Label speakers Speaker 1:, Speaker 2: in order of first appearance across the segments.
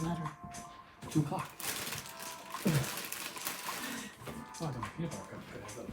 Speaker 1: Doesn't matter. 2 o'clock. Oh, I don't know. Peanut butter cups could have those.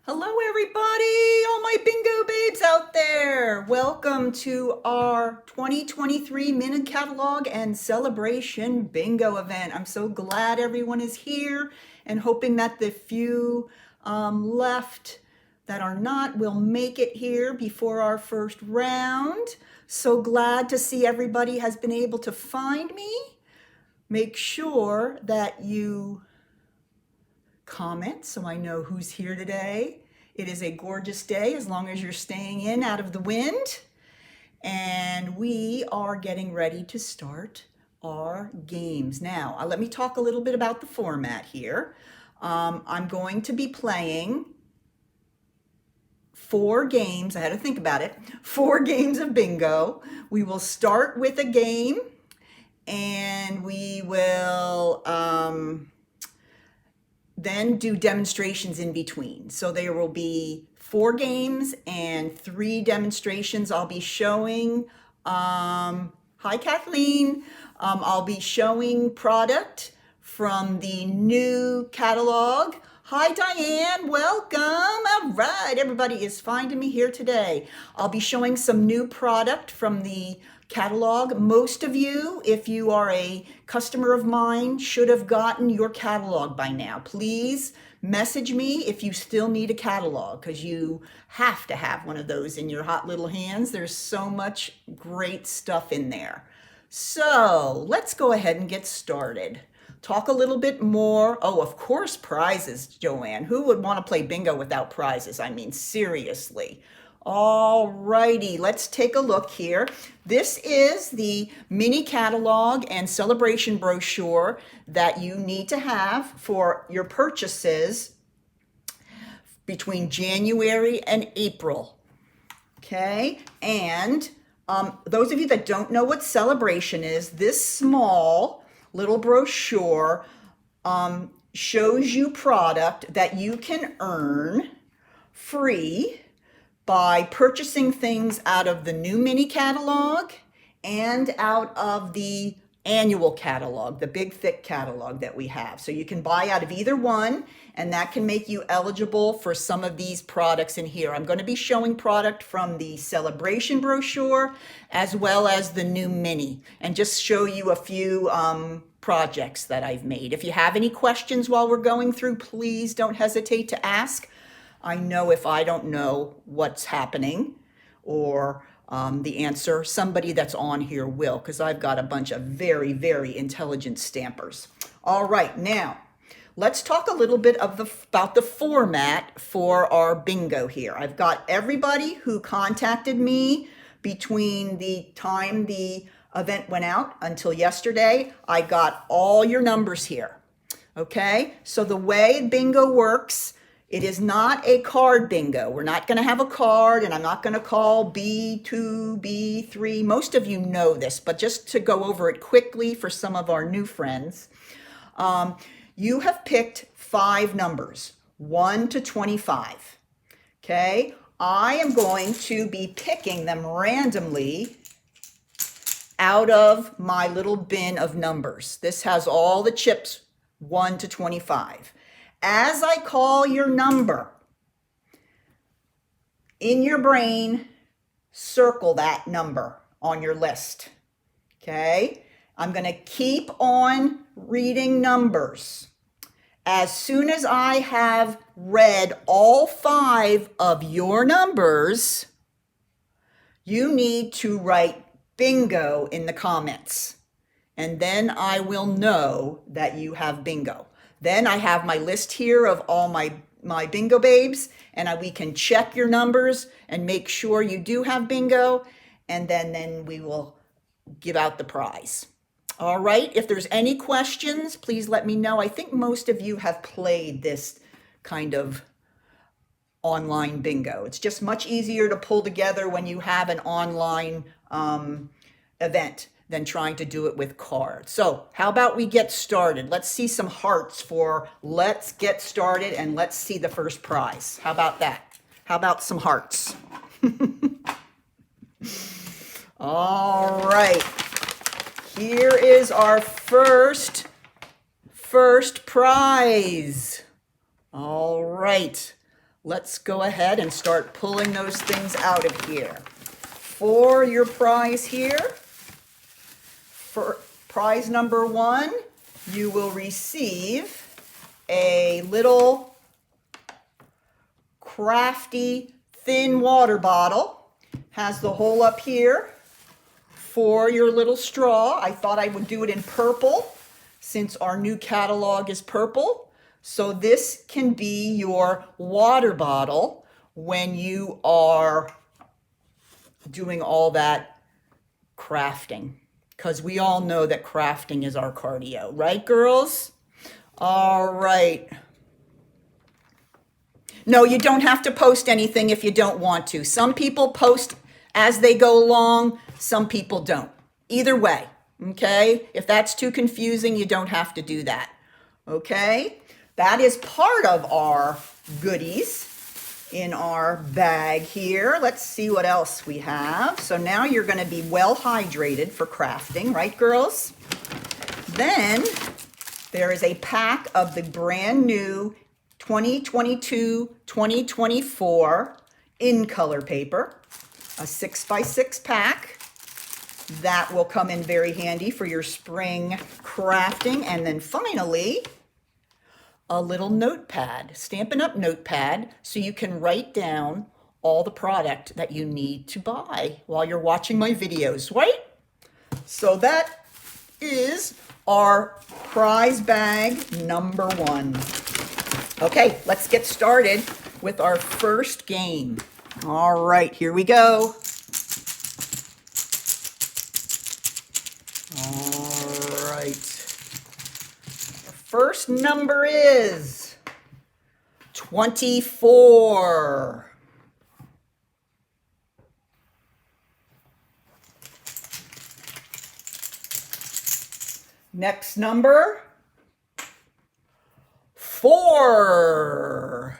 Speaker 2: Hello, everybody, all my bingo babes out there. Welcome to our 2023 Minute Catalog and Celebration Bingo event. I'm so glad everyone is here and hoping that the few left that are not will make it here before our first round. So glad to see everybody has been able to find me. Make sure that you comment so I know who's here today. It is a gorgeous day as long as you're staying in out of the wind. And we are getting ready to start our games. Now, let me talk a little bit about the format here. I'm going to be playing 4 games. I had to think about it. 4 games of bingo. We will start with a game and we will then do demonstrations in between. So there will be 4 games and 3 demonstrations I'll be showing. Hi, Kathleen. I'll be showing product from the new catalog. Hi, Diane. Welcome. All right. Everybody is finding me here today. I'll be showing some new product from the catalog. Most of you, if you are a customer of mine, should have gotten your catalog by now. Please message me if you still need a catalog, because you have to have one of those in your hot little hands. There's so much great stuff in there. So let's go ahead and get started. Talk a little bit more. Oh, of course, prizes, Joanne. Who would want to play bingo without prizes? I mean, seriously. All righty, let's take a look here. This is the mini catalog and celebration brochure that you need to have for your purchases between January and April. Okay, and those of you that don't know what celebration is, this small little brochure shows you product that you can earn free by purchasing things out of the new mini catalog and out of the annual catalog, the big thick catalog that we have. So you can buy out of either one, and that can make you eligible for some of these products in here. I'm going to be showing product from the celebration brochure as well as the new mini, and just show you a few projects that I've made. If you have any questions while we're going through, please don't hesitate to ask. I know if I don't know what's happening or the answer, somebody that's on here will, because I've got a bunch of very, very intelligent stampers. All right, now let's talk a little bit about the format for our bingo here. I've got everybody who contacted me between the time the event went out until yesterday. I got all your numbers here. Okay, so the way bingo works, it is not a card bingo. We're not going to have a card, and I'm not going to call B2, B3. Most of you know this, but just to go over it quickly for some of our new friends, you have picked 5 numbers, 1 to 25. Okay, I am going to be picking them randomly out of my little bin of numbers. This has all the chips 1 to 25. As I call your number, in your brain, circle that number on your list. Okay? I'm going to keep on reading numbers. As soon as I have read all 5 of your numbers, you need to write bingo in the comments. And then I will know that you have bingo. Then I have my list here of all my bingo babes, and we can check your numbers and make sure you do have bingo, and then we will give out the prize. All right, if there's any questions, please let me know. I think most of you have played this kind of online bingo. It's just much easier to pull together when you have an online event than trying to do it with cards. So how about we get started? Let's see some hearts for let's get started, and let's see the first prize. How about that? How about some hearts? All right. Here is our first prize. All right. Let's go ahead and start pulling those things out of here. For your prize here, for prize number 1, you will receive a little crafty thin water bottle. Has the hole up here for your little straw. I thought I would do it in purple since our new catalog is purple. So this can be your water bottle when you are doing all that crafting. Because we all know that crafting is our cardio, right, girls? All right. No, you don't have to post anything if you don't want to. Some people post as they go along, some people don't. Either way, okay? If that's too confusing, you don't have to do that, okay? That is part of our goodies in our bag here. Let's see what else we have. So now you're going to be well hydrated for crafting, right, girls? Then there is a pack of the brand new 2022-2024 in color paper, a 6x6 pack. That will come in very handy for your spring crafting. And then finally, a little notepad, Stampin' Up! Notepad, so you can write down all the product that you need to buy while you're watching my videos, right? So that is our prize bag number 1. Okay, let's get started with our first game. All right, here we go. All right. Our first number is 24. Next number, 4.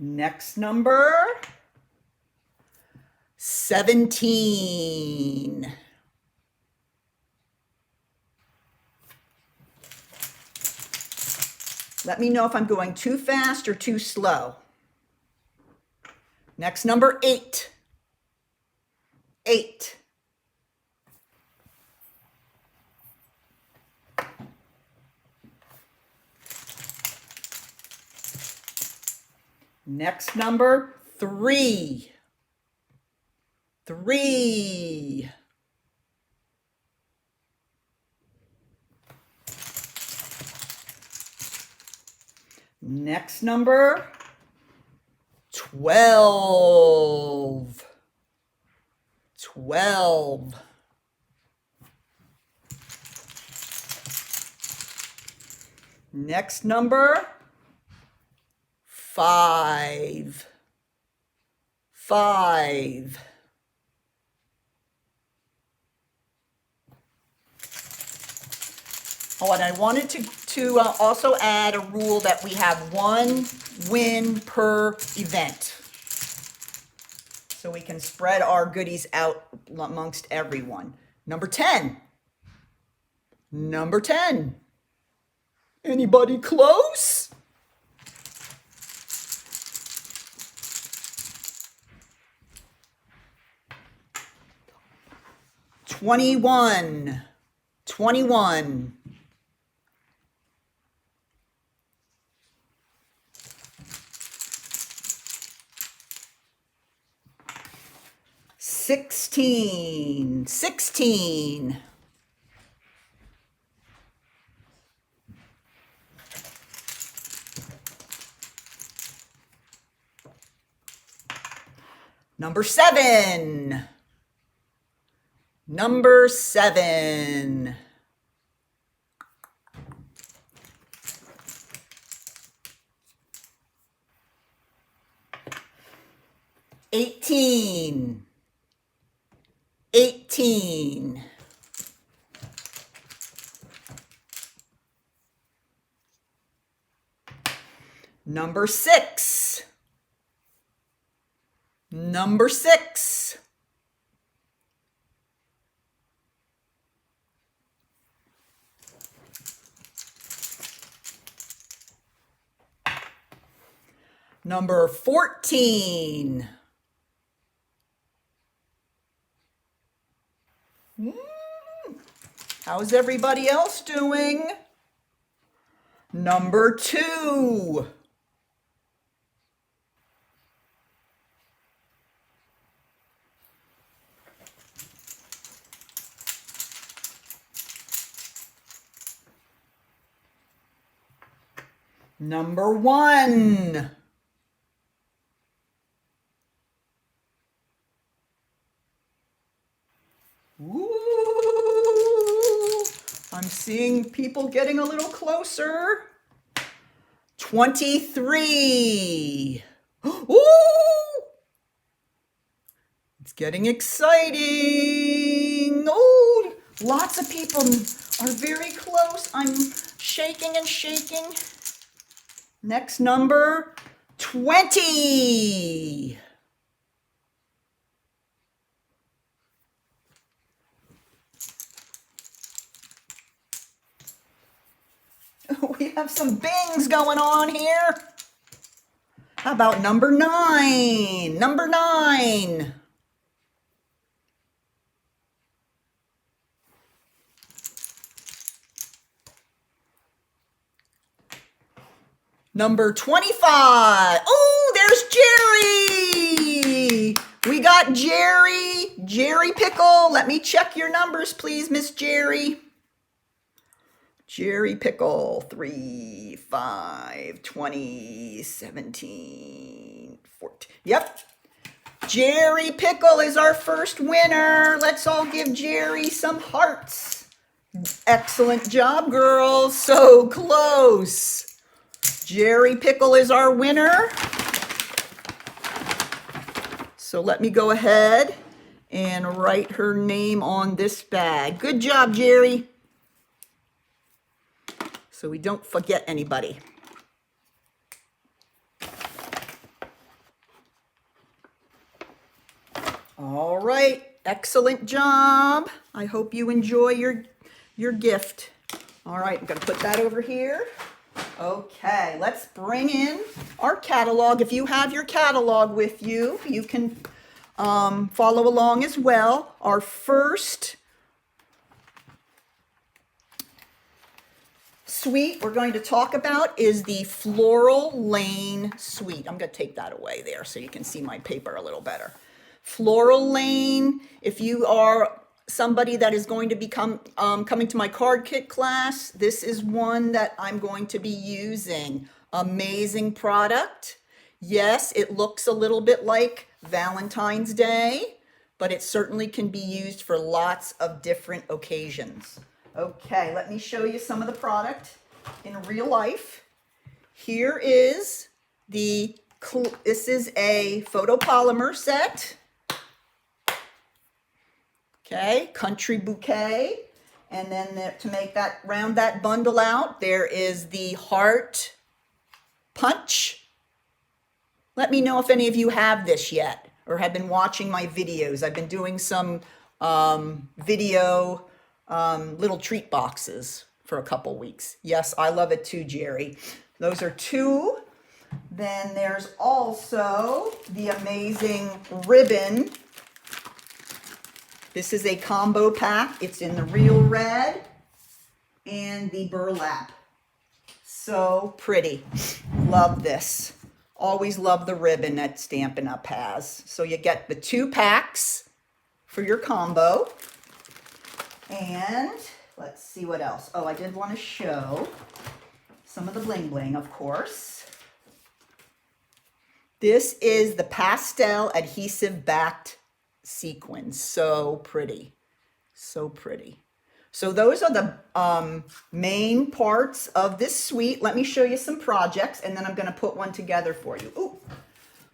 Speaker 2: Next number, 17. Let me know if I'm going too fast or too slow. Next number, 8. 8. Next number, 3. 3. Next number, 12. 12. Next number, 5. 5. Oh, and I wanted to also add a rule that we have 1 win per event, so we can spread our goodies out amongst everyone. Number 10. Number 10. Anybody close? $21. 21. $16. 16. Number 7. Number 7. $18. 18. Number 6. Number 6. Number 14. How's everybody else doing? Number 2. Number 1. Ooh, I'm seeing people getting a little closer. 23. Ooh, it's getting exciting. Oh, lots of people are very close. I'm shaking and shaking. Next number, 20. We have some bings going on here. How about number 9? Number 9. Number 25. Oh, there's Jerry. We got Jerry. Jerry Pickle. Let me check your numbers, please, Miss Jerry. Jerry Pickle, 3, 5, 20, 17, 14. Yep. Jerry Pickle is our first winner. Let's all give Jerry some hearts. Excellent job, girls. So close. Jerry Pickle is our winner. So let me go ahead and write her name on this bag. Good job, Jerry. So we don't forget anybody. All right, excellent job. I hope you enjoy your gift. All right, I'm gonna put that over here. Okay, let's bring in our catalog. If you have your catalog with you, you can follow along as well. Our first suite we're going to talk about is the Floral Lane suite. I'm going to take that away there so you can see my paper a little better. Floral Lane, if you are somebody that is going to be coming to my card kit class, this is one that I'm going to be using. Amazing product. Yes, it looks a little bit like Valentine's Day, but it certainly can be used for lots of different occasions. Okay, let me show you some of the product in real life. Here is this is a photopolymer set. Okay, country bouquet. And then to round that bundle out, there is the heart punch. Let me know if any of you have this yet or have been watching my videos. I've been doing some video little treat boxes for a couple weeks. Yes, I love it too, Jerry. Those are 2. Then there's also the amazing ribbon. This is a combo pack. It's in the real red and the burlap. So pretty. Love this. Always love the ribbon that Stampin' Up! Has. So you get the 2 packs for your combo. And let's see what else. Oh, I did want to show some of the bling bling, of course. This is the pastel adhesive backed sequins. So pretty. So pretty. So those are the main parts of this suite. Let me show you some projects, and then I'm going to put one together for you. Ooh,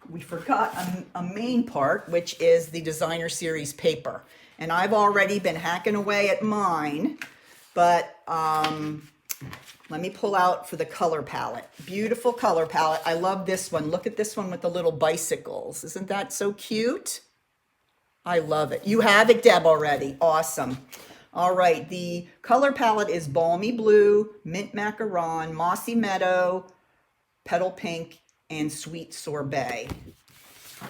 Speaker 2: we forgot a main part, which is the designer series paper. And I've already been hacking away at mine, but let me pull out for the color palette. Beautiful color palette. I love this one. Look at this one with the little bicycles. Isn't that so cute? I love it. You have it, Deb, already. Awesome. All right, the color palette is Balmy Blue, Mint Macaron, Mossy Meadow, Petal Pink, and Sweet Sorbet.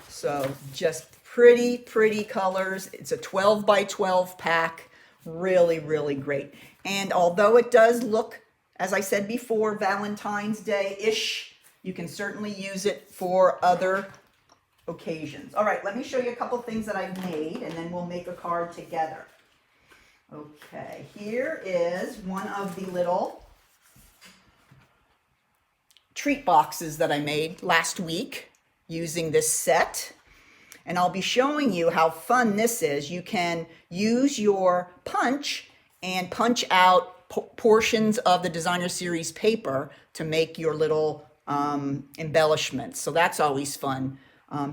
Speaker 2: So just pretty, pretty colors. It's a 12 by 12 pack. Really, really great. And although it does look, as I said before, Valentine's Day-ish, you can certainly use it for other occasions. All right, let me show you a couple things that I've made, and then we'll make a card together. Okay, here is one of the little treat boxes that I made last week using this set. And I'll be showing you how fun this is. You can use your punch and punch out portions of the designer series paper to make your little embellishments. So that's always fun.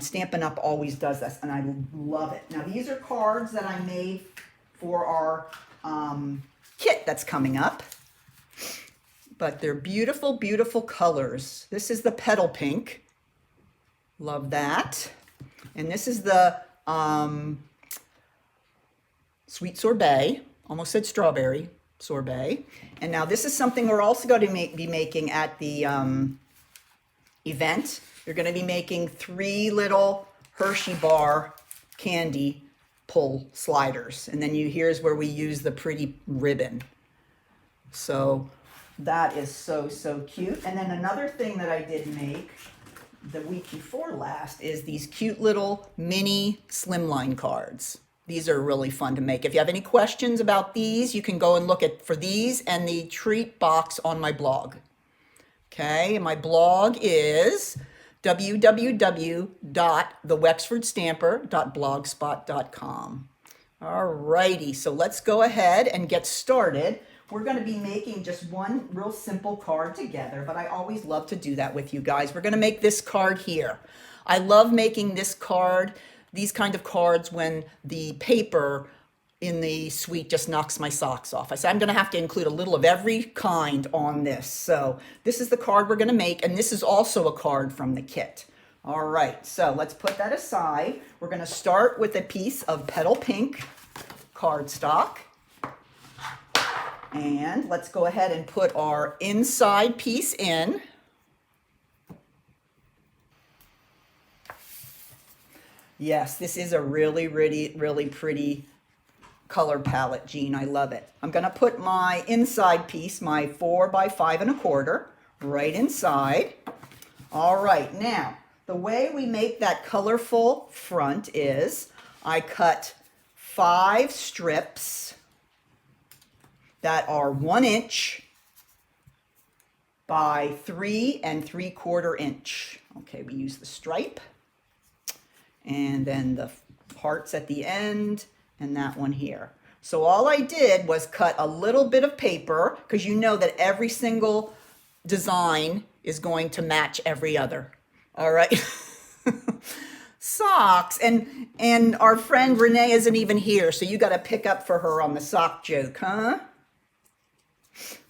Speaker 2: Stampin' Up! Always does this, and I love it. Now, these are cards that I made for our kit that's coming up. But they're beautiful, beautiful colors. This is the Petal Pink. Love that. And this is the Sweet Sorbet. Almost said strawberry sorbet. And now this is something we're also going to be making at the event. You're going to be making 3 little Hershey bar candy pull sliders. And then here's where we use the pretty ribbon. So that is so, so cute. And then another thing that I did make the week before last is these cute little mini slimline cards. These are really fun to make. If you have any questions about these, you can go and look for these and the treat box on my blog. Okay, and my blog is www.thewexfordstamper.blogspot.com. All righty, so let's go ahead and get started. We're going to be making just one real simple card together, but I always love to do that with you guys. We're going to make this card here. I love making this card, these kind of cards, when the paper in the suite just knocks my socks off. I said I'm going to have to include a little of every kind on this. So this is the card we're going to make, and this is also a card from the kit. All right, so let's put that aside. We're going to start with a piece of Petal Pink cardstock. And let's go ahead and put our inside piece in. Yes, this is a really, really, really pretty color palette, Jean. I love it. I'm going to put my inside piece, my 4 by 5 1/4, right inside. All right, now, the way we make that colorful front is I cut 5 strips that are 1 inch by 3 3/4 inch. Okay, we use the stripe and then the hearts at the end and that one here. So all I did was cut a little bit of paper, because you know that every single design is going to match every other. All right. Socks, and our friend Renee isn't even here, so you got to pick up for her on the sock joke, huh?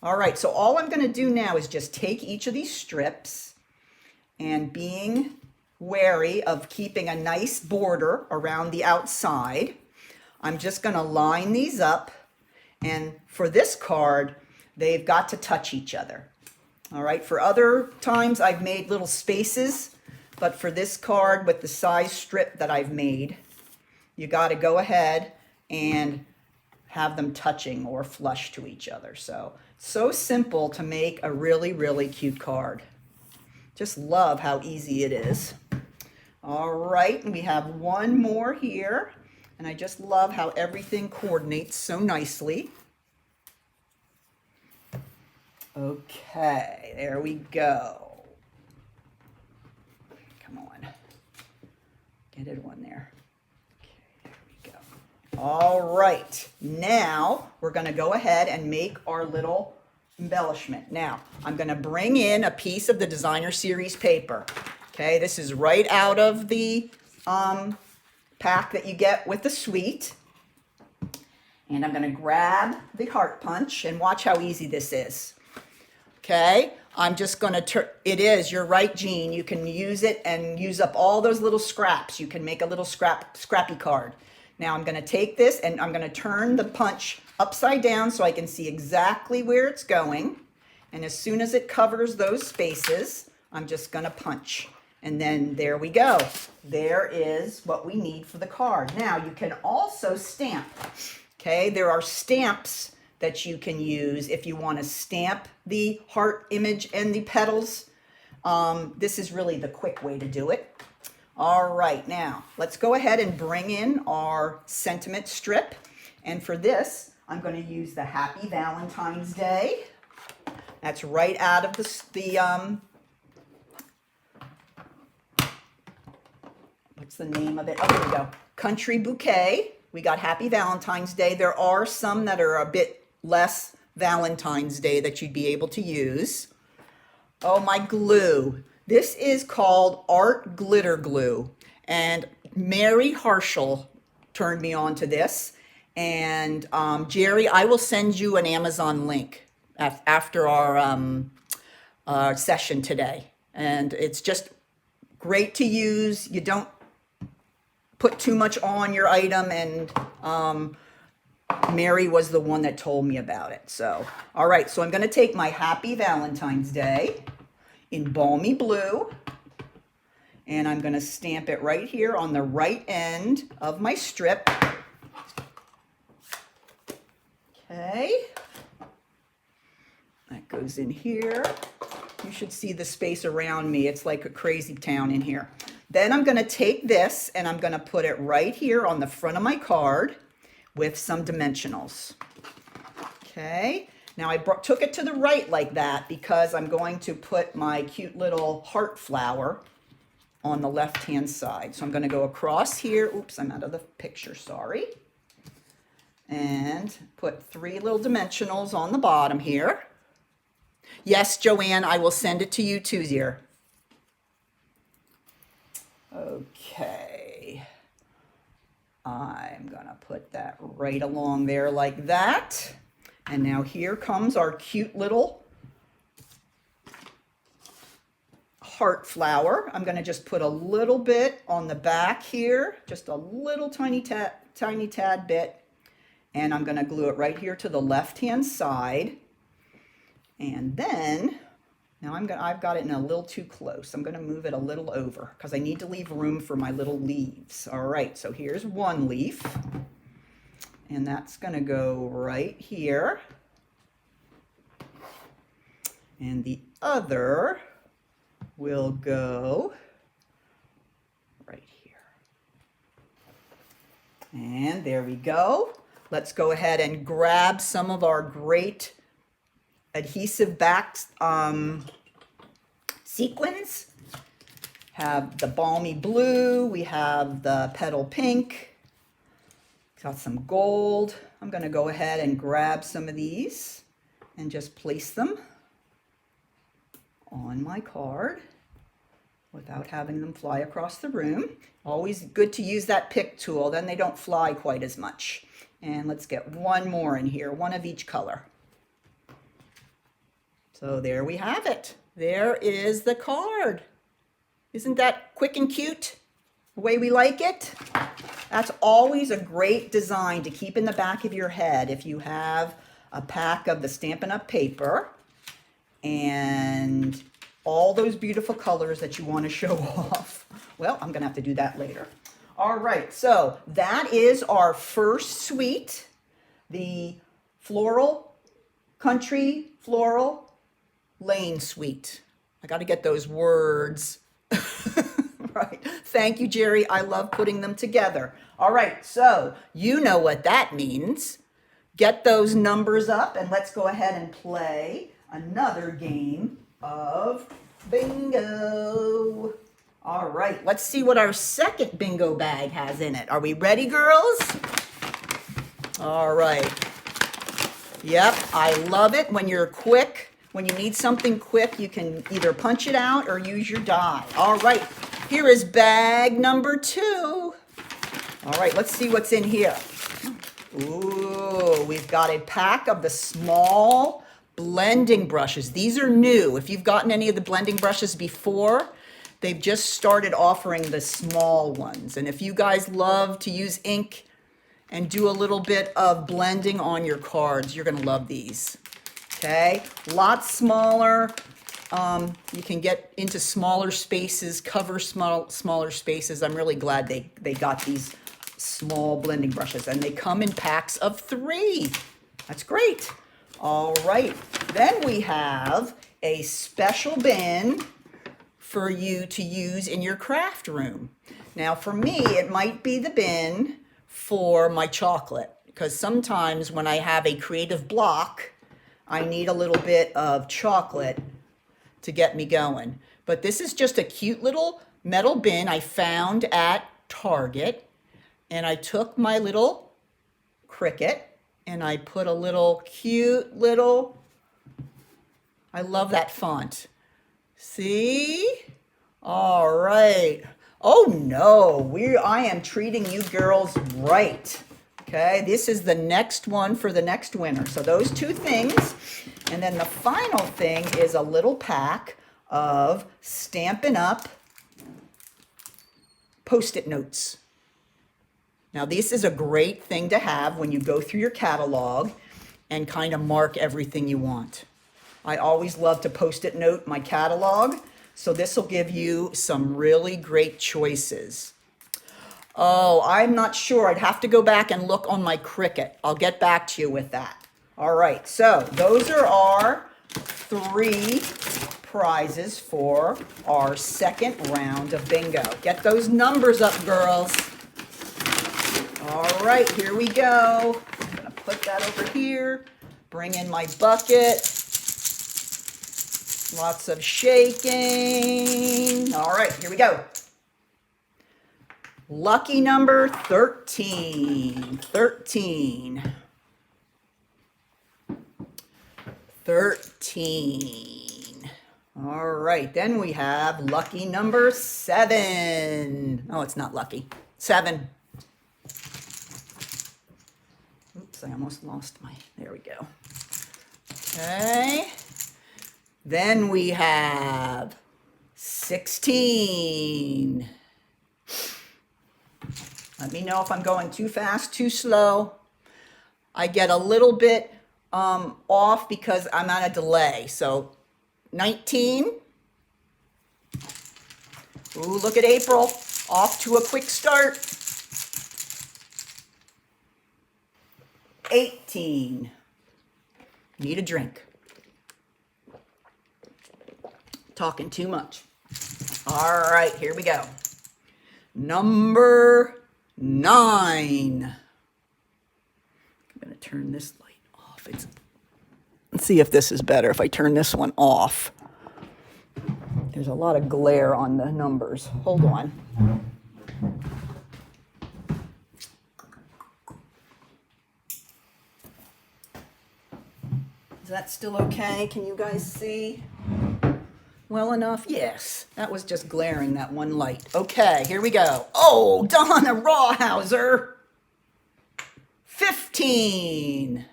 Speaker 2: All right, so all I'm going to do now is just take each of these strips, and being wary of keeping a nice border around the outside, I'm just going to line these up, and for this card, they've got to touch each other. All right, for other times I've made little spaces, but for this card with the size strip that I've made, you got to go ahead and have them touching or flush to each other. So simple to make a really, really cute card. Just love how easy it is. All right, and we have one more here, and I just love how everything coordinates so nicely. Okay, there we go. Come on. Get it on there. Okay, there we go. All right, now we're going to go ahead and make our little embellishment. Now, I'm going to bring in a piece of the Designer Series paper. Okay, this is right out of the pack that you get with the suite. And I'm going to grab the heart punch and watch how easy this is. Okay, I'm just going to it is, you're right, Jean. You can use it and use up all those little scraps. You can make a little scrappy card. Now I'm going to take this and I'm going to turn the punch upside down so I can see exactly where it's going. And as soon as it covers those spaces, I'm just going to punch. And then there we go. There is what we need for the card. Now you can also stamp. Okay, there are stamps that you can use if you want to stamp the heart image and the petals. This is really the quick way to do it. All right, now let's go ahead and bring in our sentiment strip. And for this, I'm going to use the Happy Valentine's Day. That's right out of what's the name of it? Oh, here we go. Country Bouquet. We got Happy Valentine's Day. There are some that are a bit less Valentine's Day that you'd be able to use. Oh, my glue. This is called Art Glitter Glue. And Mary Harshall turned me on to this. And Jerry, I will send you an Amazon link after our session today. And it's just great to use. You don't put too much on your item, and Mary was the one that told me about it. So, all right, so I'm going to take my Happy Valentine's Day in Balmy Blue, and I'm going to stamp it right here on the right end of my strip. Okay, that goes in here. You should see the space around me. It's like a crazy town in here. Then I'm going to take this and I'm going to put it right here on the front of my card with some dimensionals. Okay, now I took it to the right like that because I'm going to put my cute little heart flower on the left-hand side. So I'm going to go across here. Oops, I'm out of the picture, sorry. And put 3 little dimensionals on the bottom here. Yes, Joanne, I will send it to you too, dear. Okay. I'm going to put that right along there like that. And now here comes our cute little heart flower. I'm going to just put a little bit on the back here, just a little tiny tad bit. And I'm going to glue it right here to the left-hand side. And then, now I've got it in a little too close. I'm going to move it a little over because I need to leave room for my little leaves. All right, so here's one leaf. And that's going to go right here. And the other will go right here. And there we go. Let's go ahead and grab some of our great adhesive backed sequins. Have the balmy blue, we have the petal pink, got some gold. I'm going to go ahead and grab some of these and just place them on my card without having them fly across the room. Always good to use that pick tool, then they don't fly quite as much. And let's get one more in here, one of each color. So there we have it. There is the card. Isn't that quick and cute? The way we like it? That's always a great design to keep in the back of your head if you have a pack of the Stampin' Up! Paper and all those beautiful colors that you want to show off. Well, I'm going to have to do that later. All right, so that is our first suite, the Floral, Country, Floral, Lane Suite. I got to get those words right. Thank you, Jerry. I love putting them together. All right, so you know what that means. Get those numbers up and let's go ahead and play another game of bingo. All right, let's see what our second bingo bag has in it. Are we ready, girls? All right. Yep, I love it when you're quick. When you need something quick, you can either punch it out or use your die. All right, here is bag number 2. All right, let's see what's in here. Ooh, we've got a pack of the small blending brushes. These are new. If you've gotten any of the blending brushes before, they've just started offering the small ones. And if you guys love to use ink and do a little bit of blending on your cards, you're going to love these. Okay, lots smaller. You can get into smaller spaces, cover smaller spaces. I'm really glad they got these small blending brushes, and they come in packs of 3. That's great. All right, then we have a special bin for you to use in your craft room. Now for me, it might be the bin for my chocolate, because sometimes when I have a creative block, I need a little bit of chocolate to get me going. But this is just a cute little metal bin I found at Target. And I took my little Cricut and I put a little cute little, I love that font. See? All right. Oh no, I am treating you girls right. Okay, this is the next one for the next winner. So those 2 things. And then the final thing is a little pack of Stampin' Up! Post-it notes. Now this is a great thing to have when you go through your catalog and kind of mark everything you want. I always love to Post-it note my catalog. So this will give you some really great choices. Oh, I'm not sure. I'd have to go back and look on my Cricut. I'll get back to you with that. All right, so those are our 3 prizes for our second round of bingo. Get those numbers up, girls. All right, here we go. I'm gonna put that over here. Bring in my bucket. Lots of shaking. All right, here we go. Lucky number 13. 13. 13. All right, then we have lucky number 7. Oh, it's not lucky. 7. Oops, I almost lost my, there we go. Okay. Then we have 16. Let me know if I'm going too fast, too slow. I get a little bit off because I'm on a delay. So 19. Ooh, look at April. Off to a quick start. 18. Need a drink. Talking too much. All right, here we go. Number 9. I'm going to turn this light off. Let's see if this is better if I turn this one off. There's a lot of glare on the numbers. Hold on. Is that still okay? Can you guys see well enough? Yes. That was just glaring, that one light. Okay, here we go. Oh, Donna Rawhauser. 15.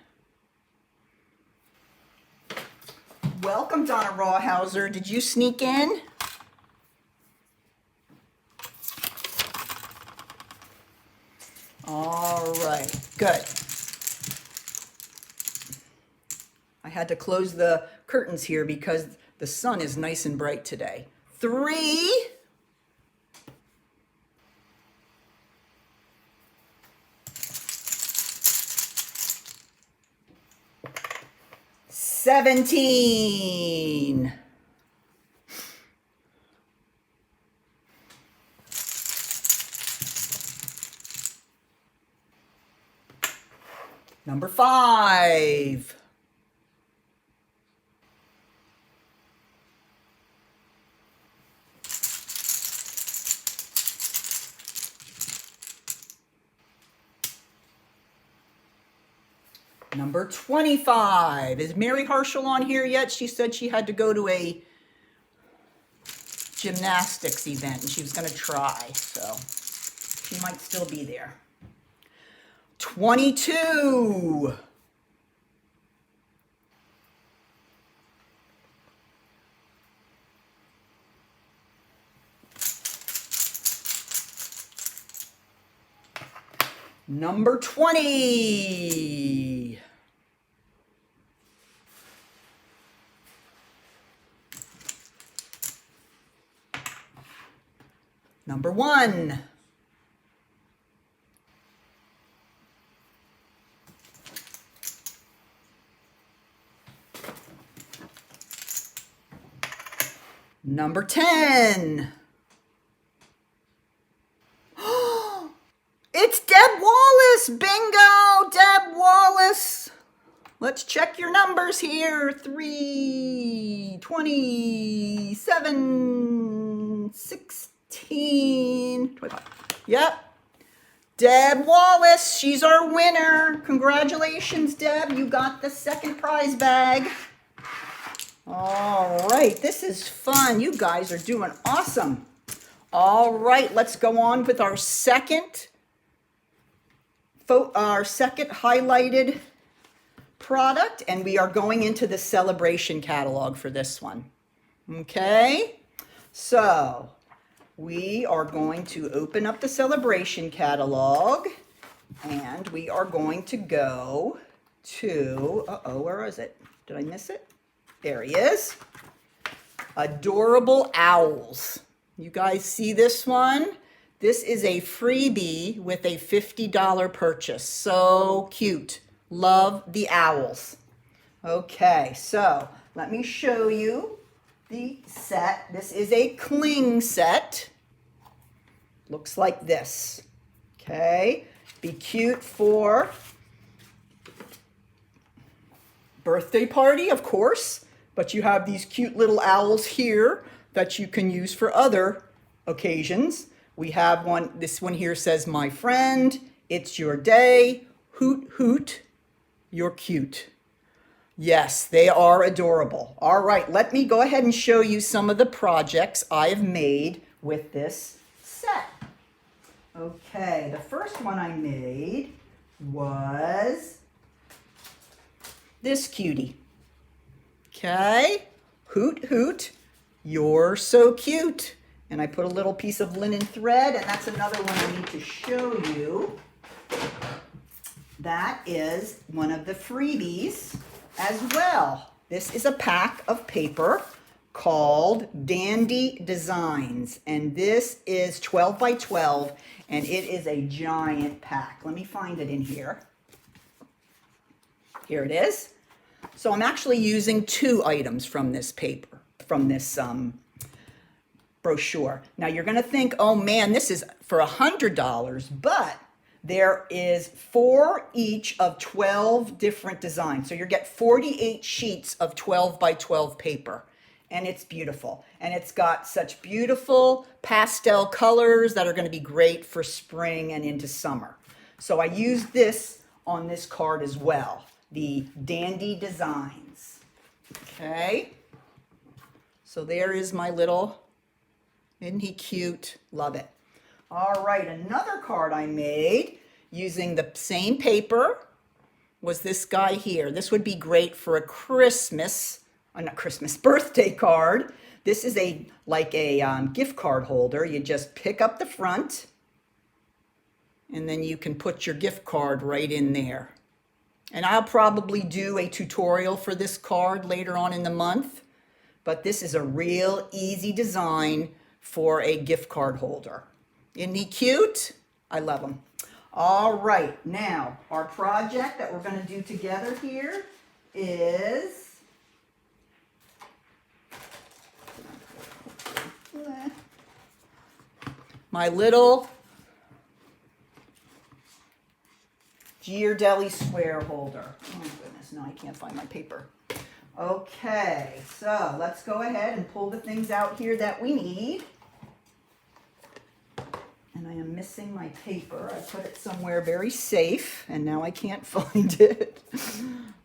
Speaker 2: Welcome, Donna Rawhauser. Did you sneak in? All right, good. I had to close the curtains here because the sun is nice and bright today. 3. 17. Number 5. Number 25. Is Mary Harshall on here yet? She said she had to go to a gymnastics event and she was going to try, so she might still be there. 22. Number 20. Number 1. Number 10. It's Deb Wallace! Bingo! Deb Wallace! Let's check your numbers here. 3, 27, 16, 25. Yep. Deb Wallace, she's our winner. Congratulations, Deb. You got the second prize bag. All right, this is fun. You guys are doing awesome. All right, let's go on with our second highlighted product, and we are going into the celebration catalog for this one. Okay, so we are going to open up the celebration catalog, and we are going to go to, where is it? Did I miss it? There he is. Adorable Owls. You guys see this one? This is a freebie with a $50 purchase. So cute. Love the owls. Okay, so let me show you the set. This is a cling set. Looks like this. Okay, be cute for birthday party, of course, but you have these cute little owls here that you can use for other occasions. We have one, this one here says, "My friend, it's your day. Hoot, hoot, you're cute." Yes, they are adorable. All right, let me go ahead and show you some of the projects I have made with this set. Okay, the first one I made was this cutie. Okay, "Hoot, hoot, you're so cute." And I put a little piece of linen thread, and that's another one I need to show you. That is one of the freebies as well. This is a pack of paper called Dandy Designs, and this is 12 by 12, and it is a giant pack. Let me find it in here. Here it is. So I'm actually using 2 items from this paper, from this brochure. Now you're going to think, oh man, this is for $100, but there is 4 each of 12 different designs. So you get 48 sheets of 12 by 12 paper. And it's beautiful. And it's got such beautiful pastel colors that are going to be great for spring and into summer. So I used this on this card as well, the Dandy Designs. Okay. So there is my little, isn't he cute? Love it. All right, another card I made using the same paper was this guy here. This would be great for a birthday card. This is like a gift card holder. You just pick up the front, and then you can put your gift card right in there. And I'll probably do a tutorial for this card later on in the month, but this is a real easy design for a gift card holder. Isn't he cute? I love him. All right, now our project that we're going to do together here is my little Ghirardelli square holder. Oh my goodness, now I can't find my paper. Okay, so let's go ahead and pull the things out here that we need. And I am missing my paper. I put it somewhere very safe, and now I can't find it.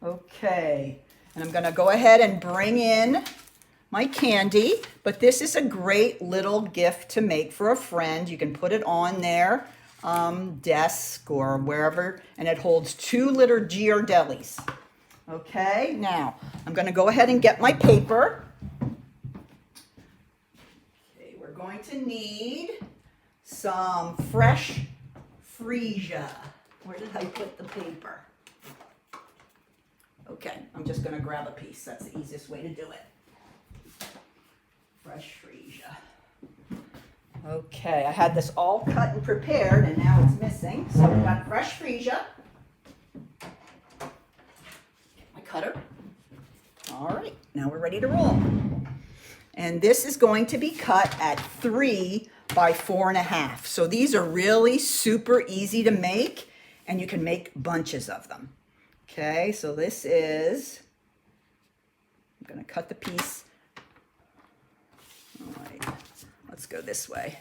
Speaker 2: Okay, and I'm gonna go ahead and bring in my candy, but this is a great little gift to make for a friend. You can put it on their desk or wherever, and it holds 2 little Ghirardellis. Okay, now I'm going to go ahead and get my paper. Okay, we're going to need some fresh freesia. Where did I put the paper? Okay, I'm just going to grab a piece. That's the easiest way to do it. Fresh freesia. Okay, I had this all cut and prepared, and now it's missing. So we've got fresh freesia. Get my cutter. All right, now we're ready to roll. And this is going to be cut at 3 by 4.5. So these are really super easy to make, and you can make bunches of them. Okay, so this is, I'm going to cut the piece. All right, let's go this way.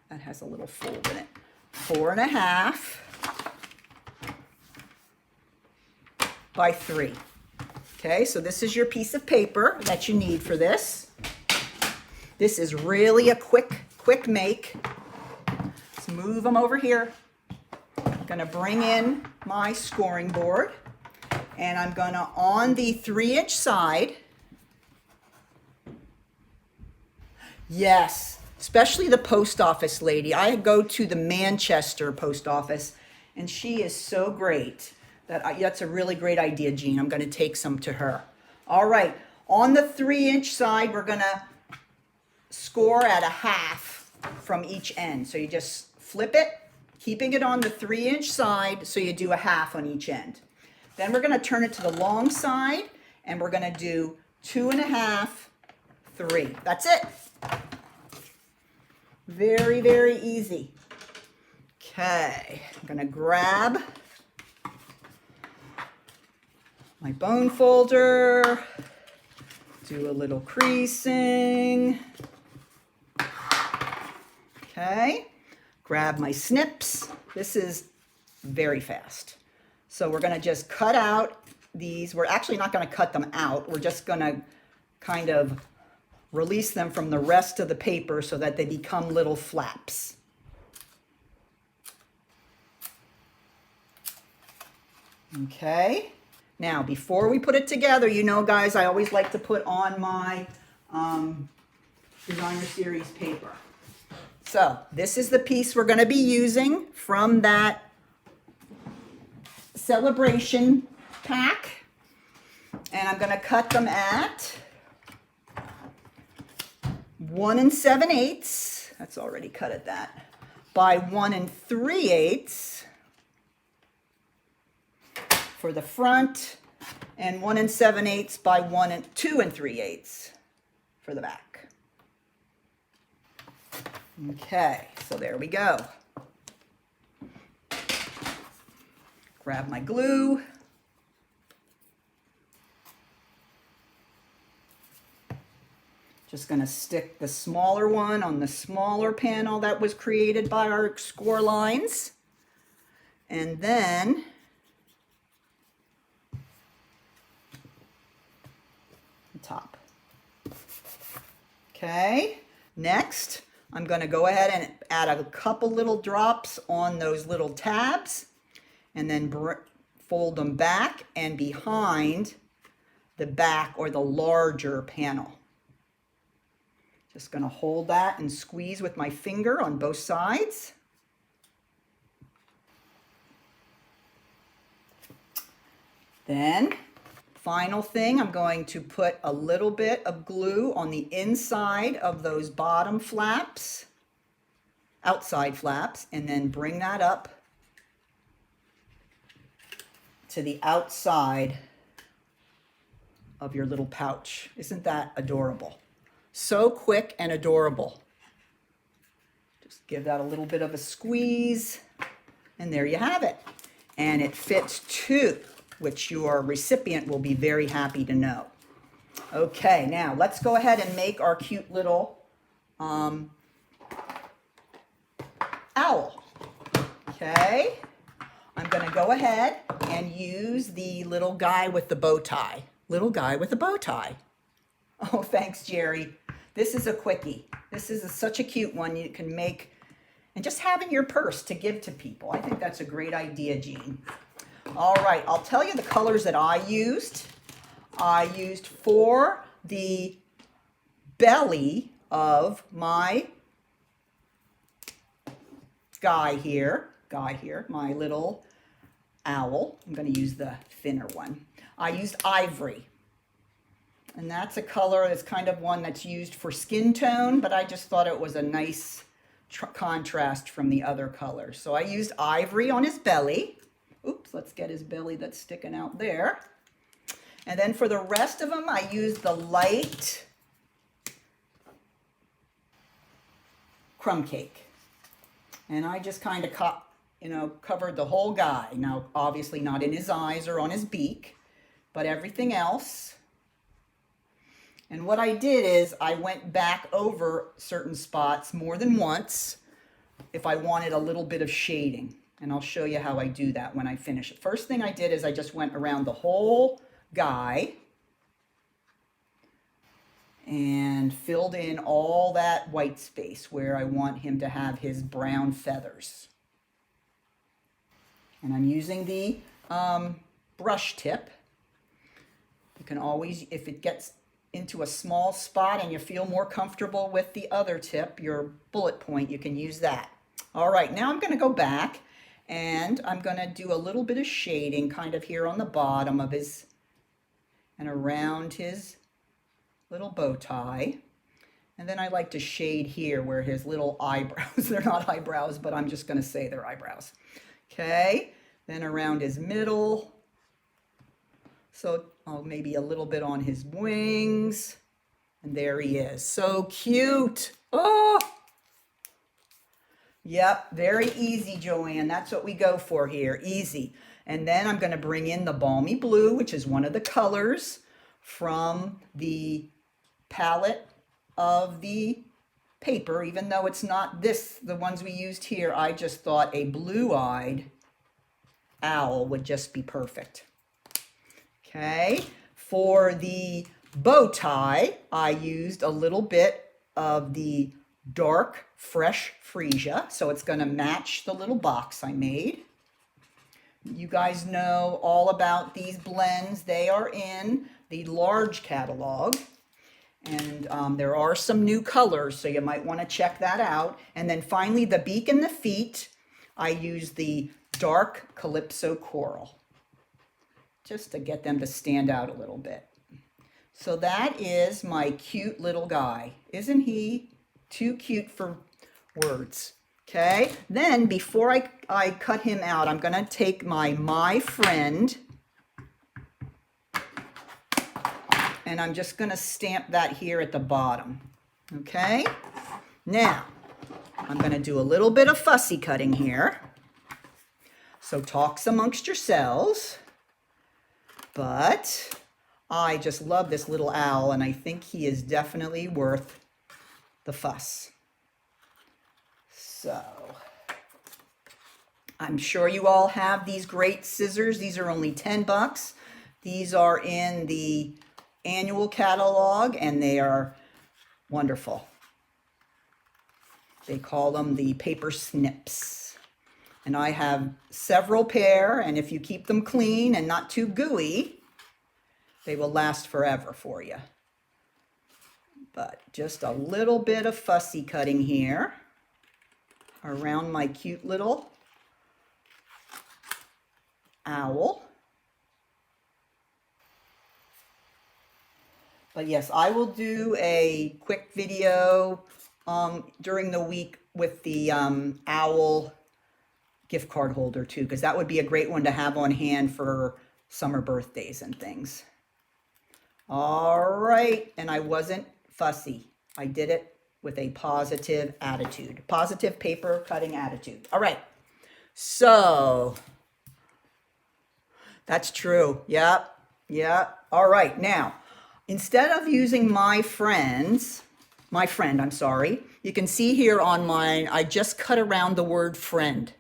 Speaker 2: That has a little fold in it. 4.5 by 3. Okay, so this is your piece of paper that you need for this. This is really a quick make. Let's move them over here. I'm gonna bring in my scoring board, and I'm gonna, on the 3-inch side, yes, especially the post office lady. I go to the Manchester post office, and she is so great. That's a really great idea, Jean. I'm going to take some to her. All right, on the 3-inch side, we're going to score at 1/2 from each end. So you just flip it, keeping it on the 3-inch side, so you do 1/2 on each end. Then we're going to turn it to the long side, and we're going to do 2.5 3. That's it. Very, very easy. Okay, I'm gonna grab my bone folder, do a little creasing. Okay, grab my snips. This is very fast. So we're gonna just cut out these. We're actually not gonna cut them out. We're just gonna kind of release them from the rest of the paper so that they become little flaps. Okay, now before we put it together, you know guys, I always like to put on my designer series paper. So this is the piece we're going to be using from that celebration pack, and I'm going to cut them at 1 7/8. That's already cut at that. By 1 3/8 for the front, and 1 7/8 by 2 3/8 for the back. Okay, so there we go. Grab my glue. Just gonna stick the smaller one on the smaller panel that was created by our score lines. And then the top. Okay, next I'm gonna go ahead and add a couple little drops on those little tabs and then fold them back and behind the back or the larger panel. Just gonna hold that and squeeze with my finger on both sides. Then, final thing, I'm going to put a little bit of glue on the inside of those bottom flaps, outside flaps, and then bring that up to the outside of your little pouch. Isn't that adorable? So quick and adorable. Just give that a little bit of a squeeze, and there you have it. And it fits too, which your recipient will be very happy to know. Okay, now let's go ahead and make our cute little owl. Okay, I'm gonna go ahead and use the little guy with the bow tie. Little guy with a bow tie. Oh, thanks, Jerry. This is a quickie. This is such a cute one you can make and just have in your purse to give to people. I think that's a great idea, Jean. All right, I'll tell you the colors that I used. I used for the belly of my guy here, my little owl. I'm going to use the thinner one. I used ivory. And that's a color that's kind of one that's used for skin tone, but I just thought it was a nice contrast from the other colors. So I used ivory on his belly. Oops, let's get his belly that's sticking out there. And then for the rest of them, I used the light crumb cake. And I just kind of covered the whole guy. Now, obviously not in his eyes or on his beak, but everything else. And what I did is I went back over certain spots more than once if I wanted a little bit of shading. And I'll show you how I do that when I finish it. First thing I did is I just went around the whole guy and filled in all that white space where I want him to have his brown feathers. And I'm using the brush tip. You can always, if it gets into a small spot and you feel more comfortable with the other tip, your bullet point, you can use that. All right, now I'm going to go back and I'm going to do a little bit of shading kind of here on the bottom of his and around his little bow tie. And then I like to shade here where his little eyebrows, they're not eyebrows, but I'm just going to say they're eyebrows. Okay, then around his middle. So maybe a little bit on his wings And there he is. So cute. Oh, yep, very easy, Joanne. That's what we go for here, easy. And then I'm going to bring in the Balmy Blue, which is one of the colors from the palette of the paper. Even though it's not the ones we used here, I just thought a blue-eyed owl would just be perfect. Okay, for the bow tie, I used a little bit of the dark fresh freesia, so it's going to match the little box I made. You guys know all about these blends. They are in the large catalog, and there are some new colors, so you might want to check that out. And then finally, the beak and the feet, I used the dark Calypso Coral, just to get them to stand out a little bit. So that is my cute little guy. Isn't he too cute for words? Okay, then before I cut him out, I'm going to take my friend, and I'm just going to stamp that here at the bottom. Okay, now I'm going to do a little bit of fussy cutting here. So talks amongst yourselves. But I just love this little owl, and I think he is definitely worth the fuss. So I'm sure you all have these great scissors. These are only 10 bucks. These are in the annual catalog, and they are wonderful. They call them the paper snips. And I have several pair, and if you keep them clean and not too gooey, they will last forever for you. But just a little bit of fussy cutting here around my cute little owl. But yes, I will do a quick video during the week with the owl gift card holder too, because that would be a great one to have on hand for summer birthdays and things. All right, and I wasn't fussy. I did it with a positive attitude, positive paper cutting attitude. All right, so that's true. Yep. All right, now, instead of using my friend, I'm sorry, you can see here on mine, I just cut around the word friend.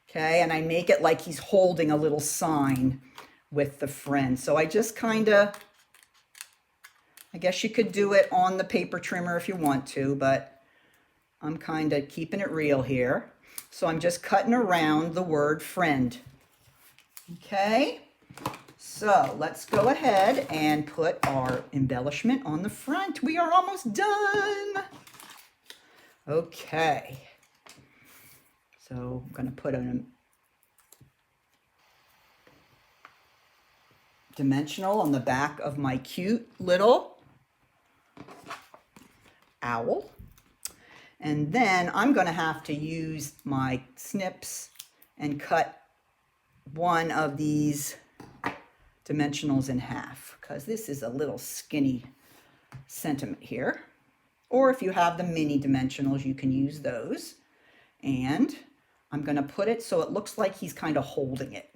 Speaker 2: Okay, and I make it like he's holding a little sign with the friend. So I just kind of, I guess you could do it on the paper trimmer if you want to, but I'm kind of keeping it real here. So I'm just cutting around the word friend. Okay, so let's go ahead and put our embellishment on the front. We are almost done. Okay. So I'm going to put a dimensional on the back of my cute little owl. And then I'm going to have to use my snips and cut one of these dimensionals in half, because this is a little skinny sentiment here. Or if you have the mini dimensionals, you can use those. And I'm going to put it so it looks like he's kind of holding it.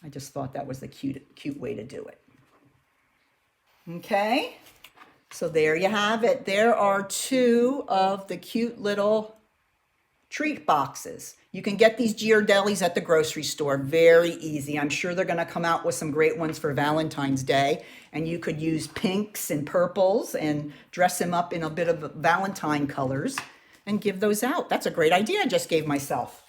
Speaker 2: I just thought that was the cute way to do it. Okay, so there you have it. There are two of the cute little treat boxes. You can get these Ghirardellis at the grocery store, very easy. I'm sure they're going to come out with some great ones for Valentine's Day, and you could use pinks and purples and dress them up in a bit of Valentine colors and give those out. That's a great idea I just gave myself.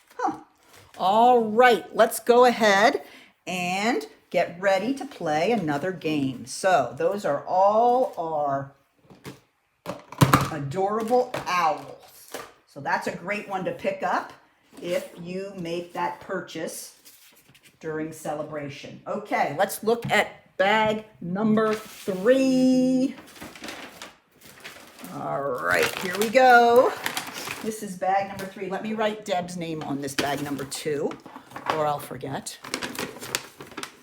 Speaker 2: All right, let's go ahead and get ready to play another game. So those are all our adorable owls. So that's a great one to pick up if you make that purchase during celebration. Okay, let's look at bag number 3. All right, here we go. This is bag number 3. Let me write Deb's name on this bag number 2, or I'll forget,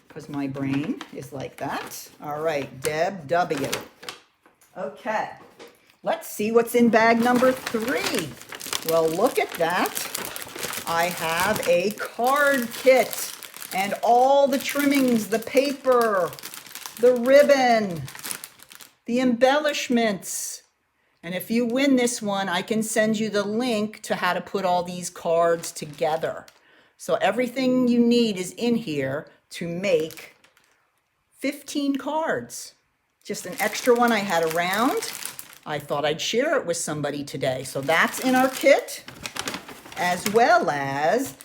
Speaker 2: because my brain is like that. All right, Deb W. Okay, let's see what's in bag number 3. Well, look at that. I have a card kit and all the trimmings, the paper, the ribbon, the embellishments. And if you win this one, I can send you the link to how to put all these cards together. So everything you need is in here to make 15 cards. Just an extra one I had around. I thought I'd share it with somebody today. So that's in our kit, as well as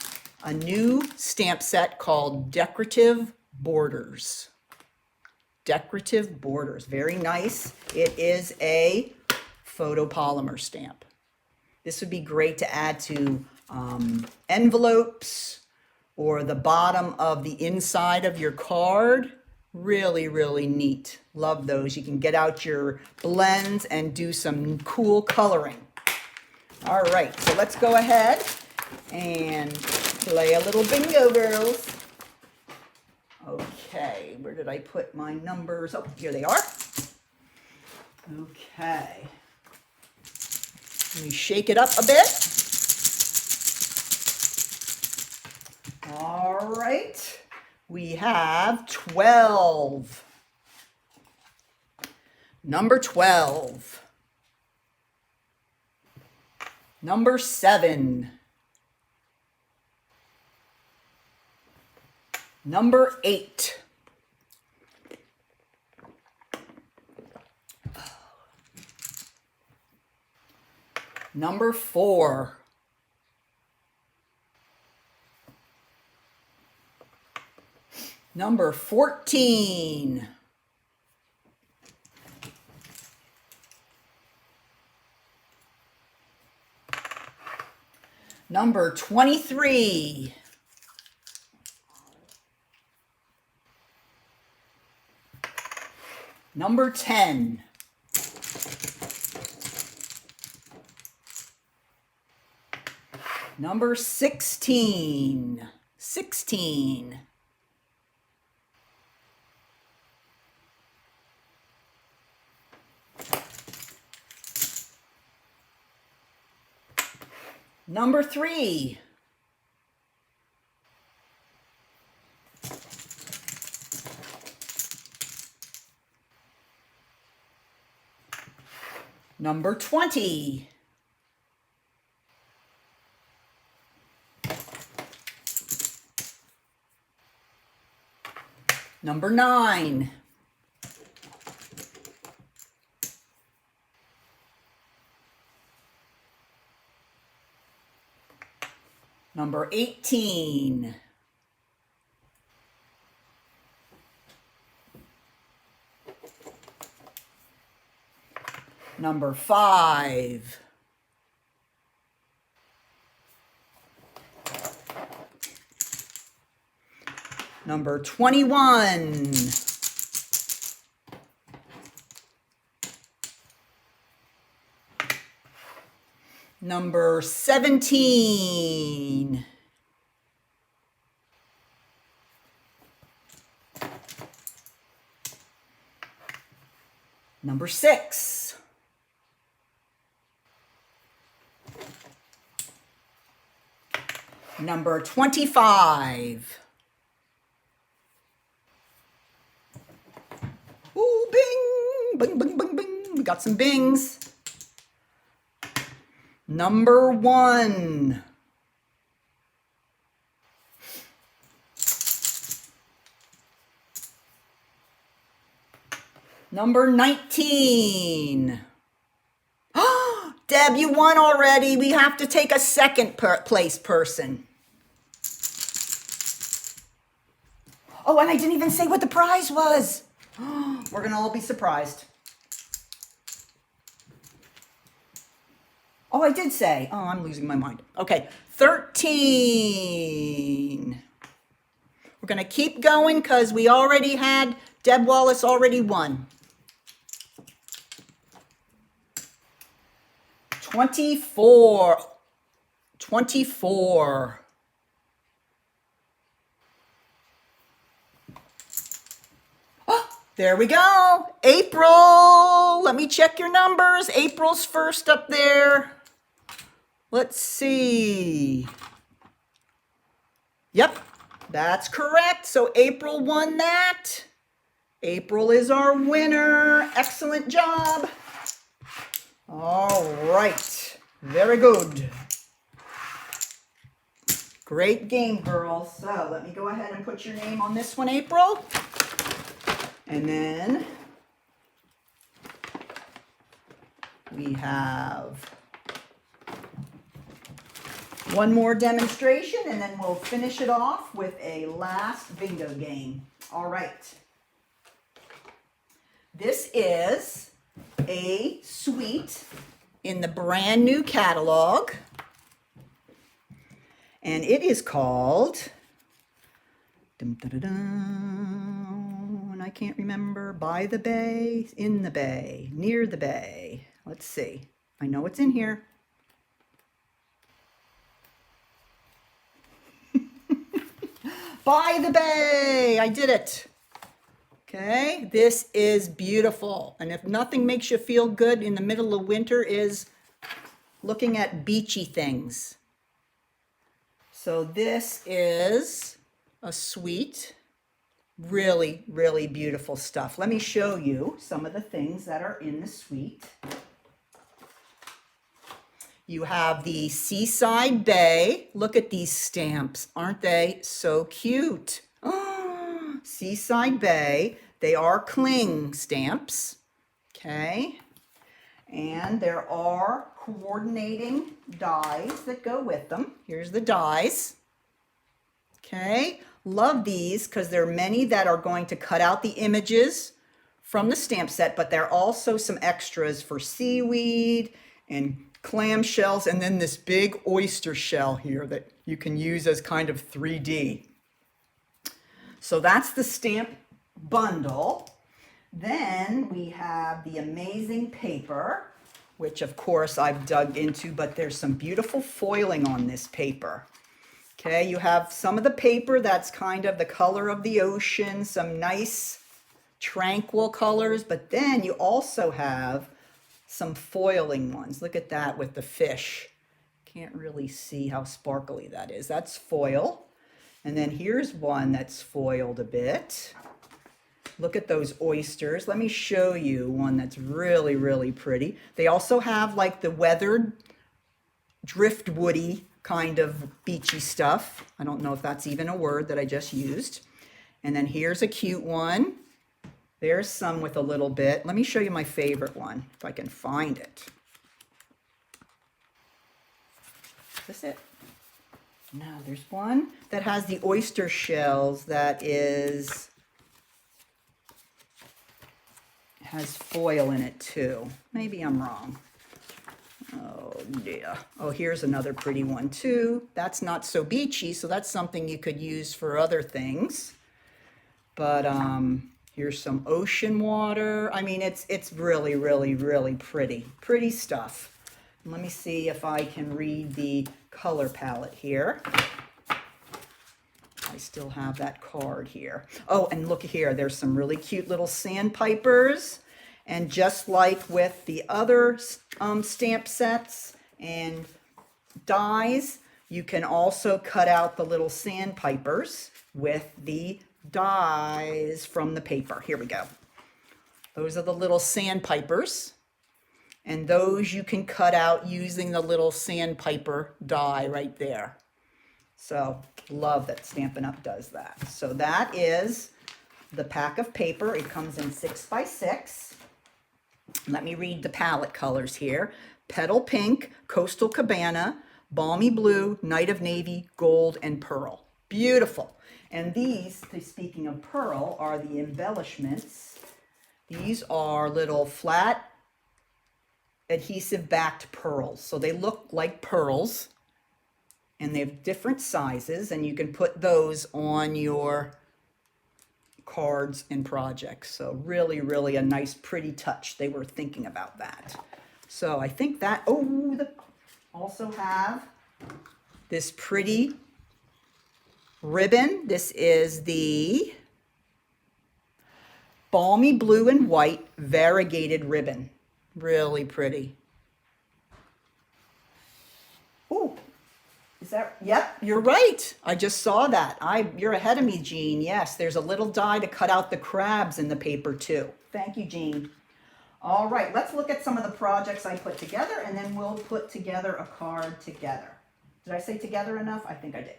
Speaker 2: a new stamp set called Decorative Borders. Decorative Borders, very nice. It is a photopolymer stamp. This would be great to add to envelopes or the bottom of the inside of your card. Really, really neat. Love those. You can get out your blends and do some cool coloring. All right, so let's go ahead and play a little bingo, girls. Okay, where did I put my numbers? Oh, here they are. Okay. Let me shake it up a bit. All right. We have 12. Number 12. Number 7. Number 8. Number 4. Number 14. Number 23. Number 10. Number 16. 16. Number 3. Number 20. Number 9. Number 18. Number 5. Number 21. Number 17. Number 6. Number 25. Ooh, bing, bing, bing, bing, bing. We got some bings. Number 1. Number 19. Deb, you won already. We have to take a second place person. Oh, and I didn't even say what the prize was. We're going to all be surprised. Oh, I did say. Oh, I'm losing my mind. Okay, 13. We're going to keep going because we already had, Deb Wallace already won. 24. 24. Oh, there we go. April. Let me Everybody check your numbers. April's first up there. Let's see. Yep, that's correct. So April won that. April is our winner. Excellent job. All right, very good. Great game, girls. So let me go ahead and put your name on this one, April. And then we have one more demonstration, and then we'll finish it off with a last bingo game. All right. This is a suite in the brand new catalog, and it is called, and I can't remember, By the Bay, In the Bay, Near the Bay. Let's see. I know it's in here. By the Bay. I did it. Okay, this is beautiful. And if nothing makes you feel good in the middle of winter is looking at beachy things. So this is a suite. Really, really beautiful stuff. Let me show you some of the things that are in the suite. You have the Seaside Bay. Look at these stamps. Aren't they so cute? Oh, Seaside Bay. They are cling stamps. Okay. And there are coordinating dies that go with them. Here's the dies. Okay. Love these because there are many that are going to cut out the images from the stamp set, but there are also some extras for seaweed and clam shells, and then this big oyster shell here that you can use as kind of 3D. So that's the stamp bundle. Then we have the amazing paper, which of course I've dug into, but there's some beautiful foiling on this paper. Okay, you have some of the paper that's kind of the color of the ocean, some nice tranquil colors, but then you also have some foiling ones. Look at that with the fish. Can't really see how sparkly that is. That's foil. And then here's one that's foiled a bit. Look at those oysters. Let me show you one that's really, really pretty. They also have like the weathered driftwoody kind of beachy stuff. I don't know if that's even a word that I just used. And then here's a cute one. There's some with a little bit. Let me show you my favorite one, if I can find it. Is this it? No, there's one that has the oyster shells that has foil in it too. Maybe I'm wrong. Oh dear. Oh, here's another pretty one too. That's not so beachy, so that's something you could use for other things. But here's some ocean water. I mean, it's really, really, really pretty. Pretty stuff. Let me see if I can read the color palette here. I still have that card here. Oh, and look here. There's some really cute little sandpipers. And just like with the other stamp sets and dies, you can also cut out the little sandpipers with the dies from the paper. Here we go. Those are the little sandpipers. And those you can cut out using the little sandpiper die right there. So love that Stampin' Up! Does that. So that is the pack of paper. It comes in 6x6. Let me read the palette colors here. Petal Pink, Coastal Cabana, Balmy Blue, Night of Navy, Gold, and Pearl. Beautiful. And these, speaking of pearl, are the embellishments. These are little flat adhesive backed pearls. So they look like pearls and they have different sizes, and you can put those on your cards and projects. So really, really a nice pretty touch. They were thinking about that. So I think that, also have this pretty ribbon. This is the Balmy Blue and White variegated ribbon. Really pretty. Ooh, is that, yep, you're right. I just saw that. You're ahead of me, Jean. Yes, there's a little die to cut out the crabs in the paper too. Thank you, Jean. All right, let's look at some of the projects I put together, and then we'll put together a card together. Did I say together enough? I think I did.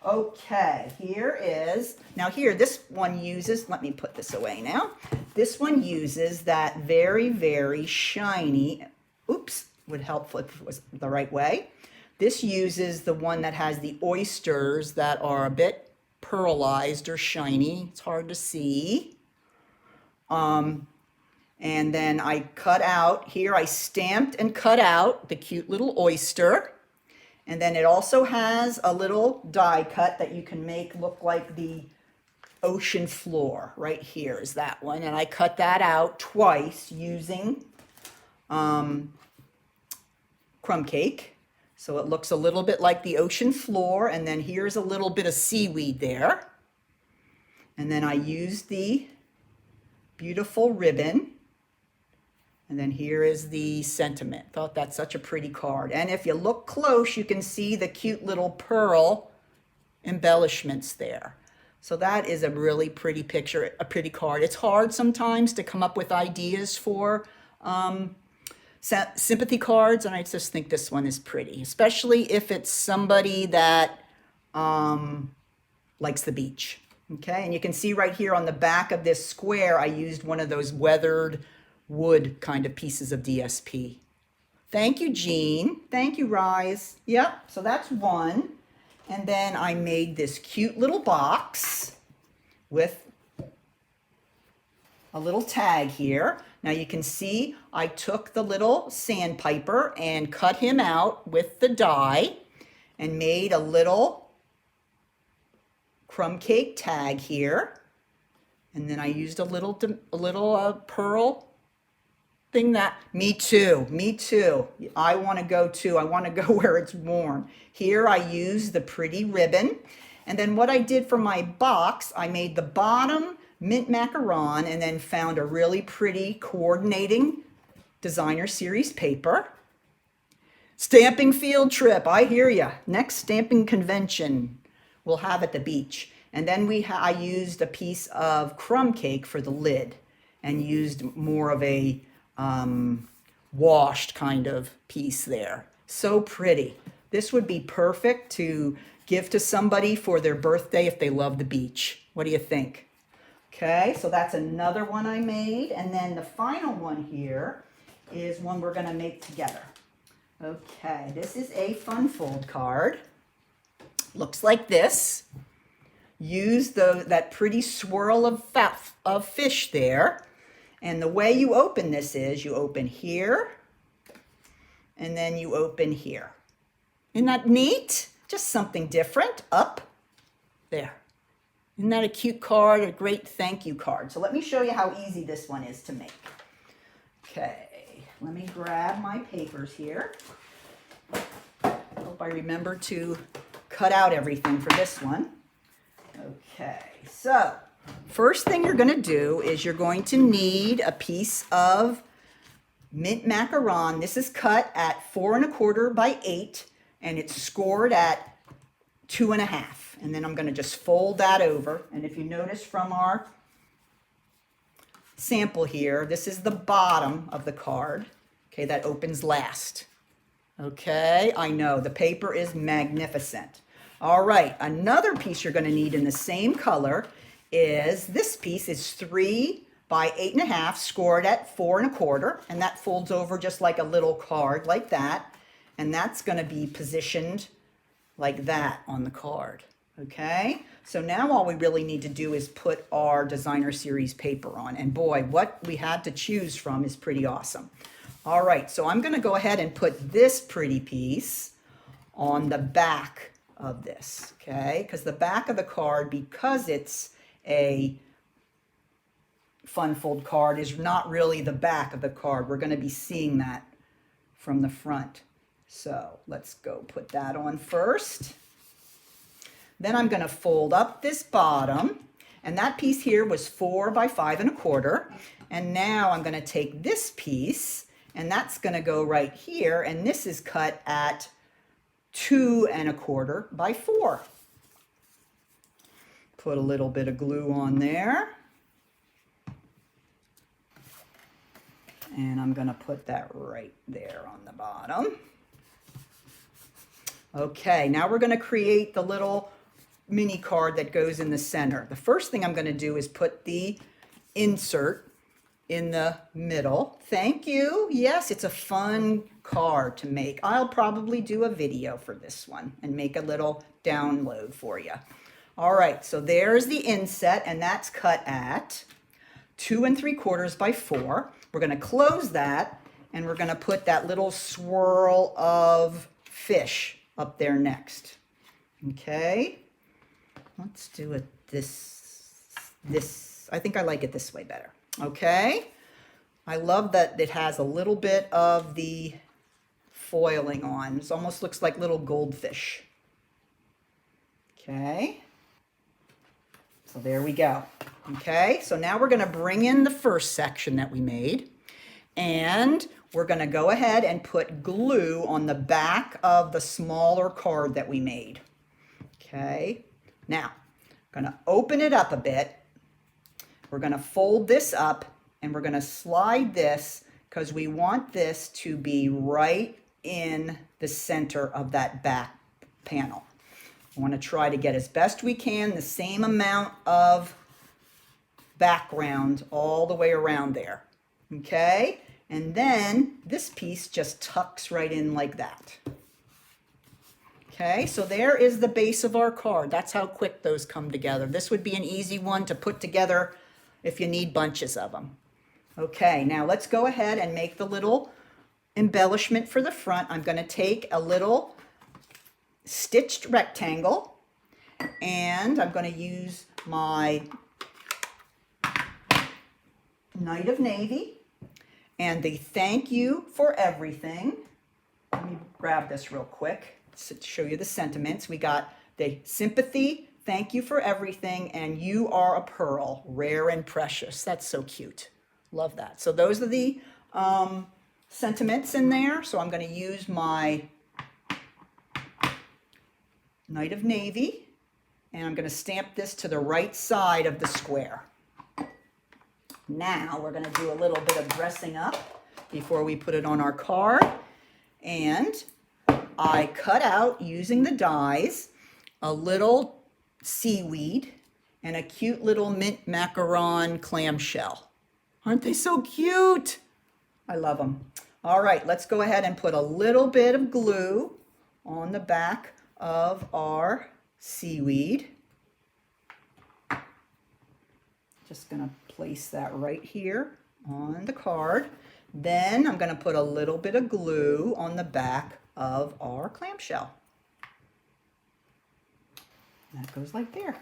Speaker 2: Okay, here is, now here, this one uses, let me put this away now. This one uses that very, very shiny, oops, would help if it was the right way. This uses the one that has the oysters that are a bit pearlized or shiny. It's hard to see. And then I cut out, here I stamped and cut out the cute little oyster. And then it also has a little die cut that you can make look like the ocean floor. Right here is that one. And I cut that out twice using crumb cake. So it looks a little bit like the ocean floor. And then here's a little bit of seaweed there. And then I used the beautiful ribbon. And then here is the sentiment. Thought that's such a pretty card. And if you look close, you can see the cute little pearl embellishments there. So that is a really pretty picture, a pretty card. It's hard sometimes to come up with ideas for sympathy cards, and I just think this one is pretty, especially if it's somebody that likes the beach. Okay, and you can see right here on the back of this square, I used one of those weathered wood kind of pieces of DSP. Thank you, Jean. Thank you, Rise. Yep, so that's one. And then I made this cute little box with a little tag here. Now you can see I took the little sandpiper and cut him out with the die and made a little crumb cake tag here. And then I used a little pearl thing that, me too. I want to go too. I want to go where it's warm. Here I use the pretty ribbon. And then what I did for my box, I made the bottom mint macaron and then found a really pretty coordinating designer series paper. Stamping field trip, I hear ya. Next stamping convention we'll have at the beach. And then I used a piece of crumb cake for the lid and used more of a washed kind of piece there. So pretty. This would be perfect to give to somebody for their birthday if they love the beach. What do you think? Okay, so that's another one I made. And then the final one here is one we're going to make together. Okay, this is a fun fold card. Looks like this. Use that pretty swirl of fish there. And the way you open this is you open here and then you open here. Isn't that neat? Just something different. Up there. Isn't that a cute card? A great thank you card. So let me show you how easy this one is to make. Okay, let me grab my papers here. Hope I remember to cut out everything for this one. Okay, so first thing you're going to do is you're going to need a piece of mint macaron. This is cut at 4 1/4 by 8 and it's scored at 2 1/2. And then I'm going to just fold that over. And if you notice from our sample here, this is the bottom of the card. Okay, that opens last. Okay, I know the paper is magnificent. All right, another piece you're going to need in the same color is this piece is 3 by 8 1/2, scored at 4 1/4, and that folds over just like a little card like that. And that's going to be positioned like that on the card. Okay, so now all we really need to do is put our designer series paper on. And boy, what we had to choose from is pretty awesome. All right, so I'm going to go ahead and put this pretty piece on the back of this, okay? Because the back of the card, because it's a fun fold card, is not really the back of the card. We're going to be seeing that from the front. So let's go put that on first. Then I'm going to fold up this bottom, and that piece here was 4 by 5 1/4. And now I'm going to take this piece and that's going to go right here, and this is cut at 2 1/4 by 4. Put a little bit of glue on there. And I'm going to put that right there on the bottom. Okay, now we're going to create the little mini card that goes in the center. The first thing I'm going to do is put the insert in the middle. Thank you. Yes, it's a fun card to make. I'll probably do a video for this one and make a little download for you. All right, so there's the inset, and that's cut at 2 3/4 by 4. We're going to close that, and we're going to put that little swirl of fish up there next. Okay, let's do it this. I think I like it this way better. Okay, I love that it has a little bit of the foiling on. It almost looks like little goldfish. Okay, so there we go. Okay, so now we're going to bring in the first section that we made, and we're going to go ahead and put glue on the back of the smaller card that we made. Okay, now I'm going to open it up a bit. We're going to fold this up, and we're going to slide this because we want this to be right in the center of that back panel. I want to try to get as best we can the same amount of background all the way around there. Okay, and then this piece just tucks right in like that. Okay, so there is the base of our card. That's how quick those come together. This would be an easy one to put together if you need bunches of them. Okay, now let's go ahead and make the little embellishment for the front. I'm going to take a little stitched rectangle, and I'm going to use my Knight of Navy and the thank you for everything. Let me grab this real quick to show you the sentiments. We got the sympathy, thank you for everything, and you are a pearl, rare and precious. That's so cute. Love that. So those are the sentiments in there. So I'm going to use my Knight of Navy, and I'm going to stamp this to the right side of the square. Now we're going to do a little bit of dressing up before we put it on our card. And I cut out, using the dies, a little seaweed and a cute little mint macaron clamshell. Aren't they so cute? I love them. All right, let's go ahead and put a little bit of glue on the back of our seaweed. Just going to place that right here on the card. Then I'm going to put a little bit of glue on the back of our clamshell. That goes like there.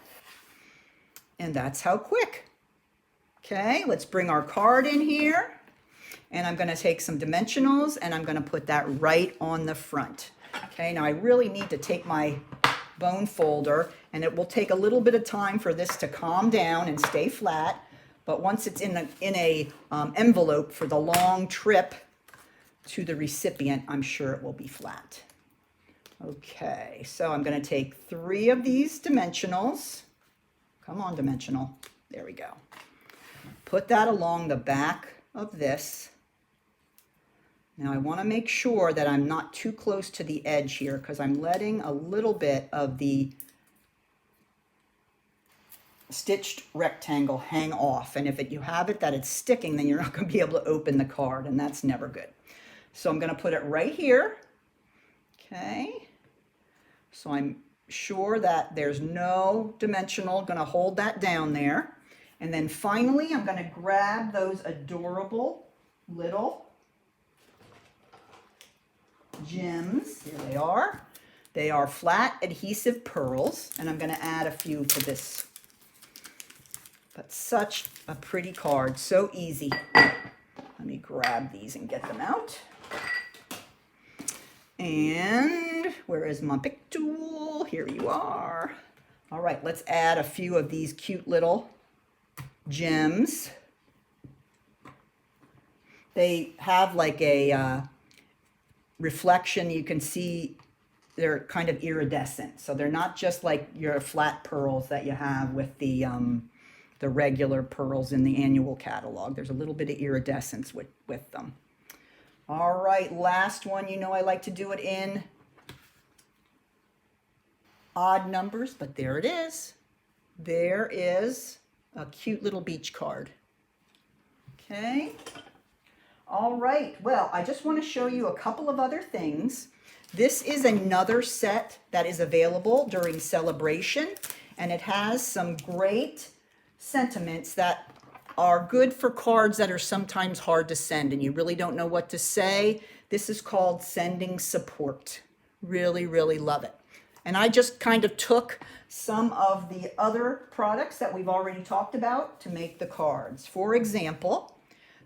Speaker 2: And that's how quick. Okay, let's bring our card in here. And I'm going to take some dimensionals, and I'm going to put that right on the front. Okay, now I really need to take my bone folder, and it will take a little bit of time for this to calm down and stay flat. But once it's in a envelope for the long trip to the recipient, I'm sure it will be flat. Okay, so I'm going to take 3 of these dimensionals. Come on, dimensional. There we go. Put that along the back of this. Now I want to make sure that I'm not too close to the edge here, because I'm letting a little bit of the stitched rectangle hang off. And if you have it that it's sticking, then you're not going to be able to open the card, and that's never good. So I'm going to put it right here. Okay. So I'm sure that there's no dimensional going to hold that down there. And then finally, I'm going to grab those adorable little gems. Here they are. They are flat adhesive pearls, and I'm going to add a few to this. But such a pretty card, so easy. Let me grab these and get them out. And where is my pick tool? Here you are. All right, let's add a few of these cute little gems. They have like a reflection. You can see they're kind of iridescent. So they're not just like your flat pearls that you have with the regular pearls in the annual catalog. There's a little bit of iridescence with them. All right, last one. You know I like to do it in odd numbers, but there it is. There is a cute little beach card. Okay. All right. Well, I just want to show you a couple of other things. This is another set that is available during Celebration, and it has some great sentiments that are good for cards that are sometimes hard to send and you really don't know what to say. This is called Sending Support. Really, really love it. And I just kind of took some of the other products that we've already talked about to make the cards. For example,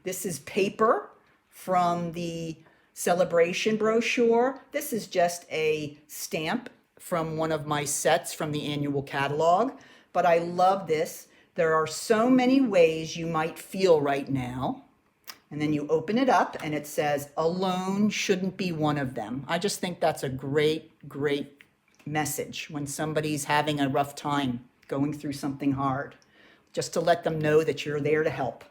Speaker 2: this is paper from the Celebration brochure. This is just a stamp from one of my sets from the annual catalog, but I love this. There are so many ways you might feel right now. And then you open it up and it says, alone shouldn't be one of them. I just think that's a great, great message when somebody's having a rough time going through something hard, just to let them know that you're there to help.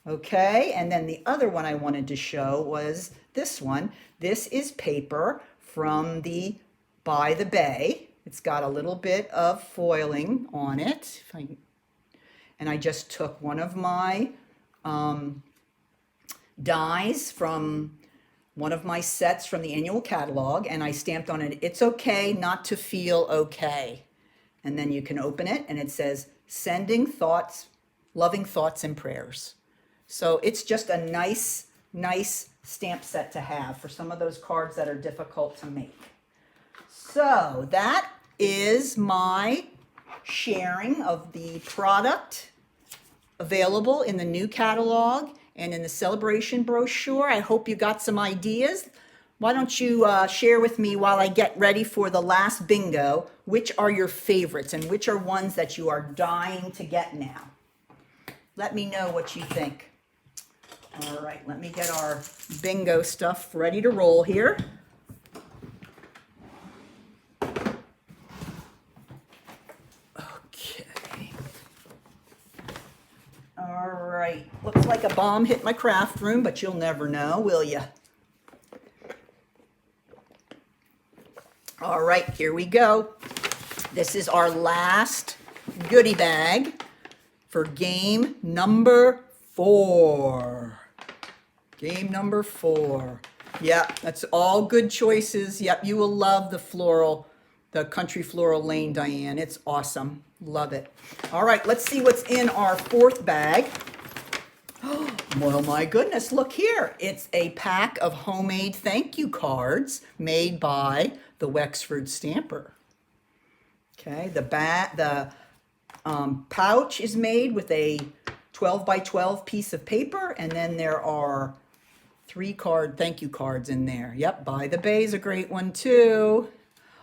Speaker 2: Okay, and then the other one I wanted to show was this one. This is paper from the By the Bay. It's got a little bit of foiling on it. And I just took one of my dies from one of my sets from the annual catalog, and I stamped on it, "It's okay not to feel okay." And then you can open it and it says, "Sending thoughts, loving thoughts and prayers." So it's just a nice, nice stamp set to have for some of those cards that are difficult to make. So that is my sharing of the product available in the new catalog and in the Celebration brochure. I hope you got some ideas. Why don't you share with me while I get ready for the last bingo, which are your favorites and which are ones that you are dying to get now? Let me know what you think. All right, let me get our bingo stuff ready to roll here. Okay. All right, looks like a bomb hit my craft room, but you'll never know, will you? All right, here we go. This is our last goodie bag for game number 4. Game number 4. Yep, that's all good choices. Yep, you will love the floral, the Country Floral Lane, Diane. It's awesome. Love it. All right, let's see what's in our 4th bag. Oh, well, my goodness, look here. It's a pack of homemade thank you cards made by the Wexford Stamper. Okay, the pouch is made with a 12 by 12 piece of paper, and then there are 3 thank you cards in there. Yep, By the Bay is a great one too.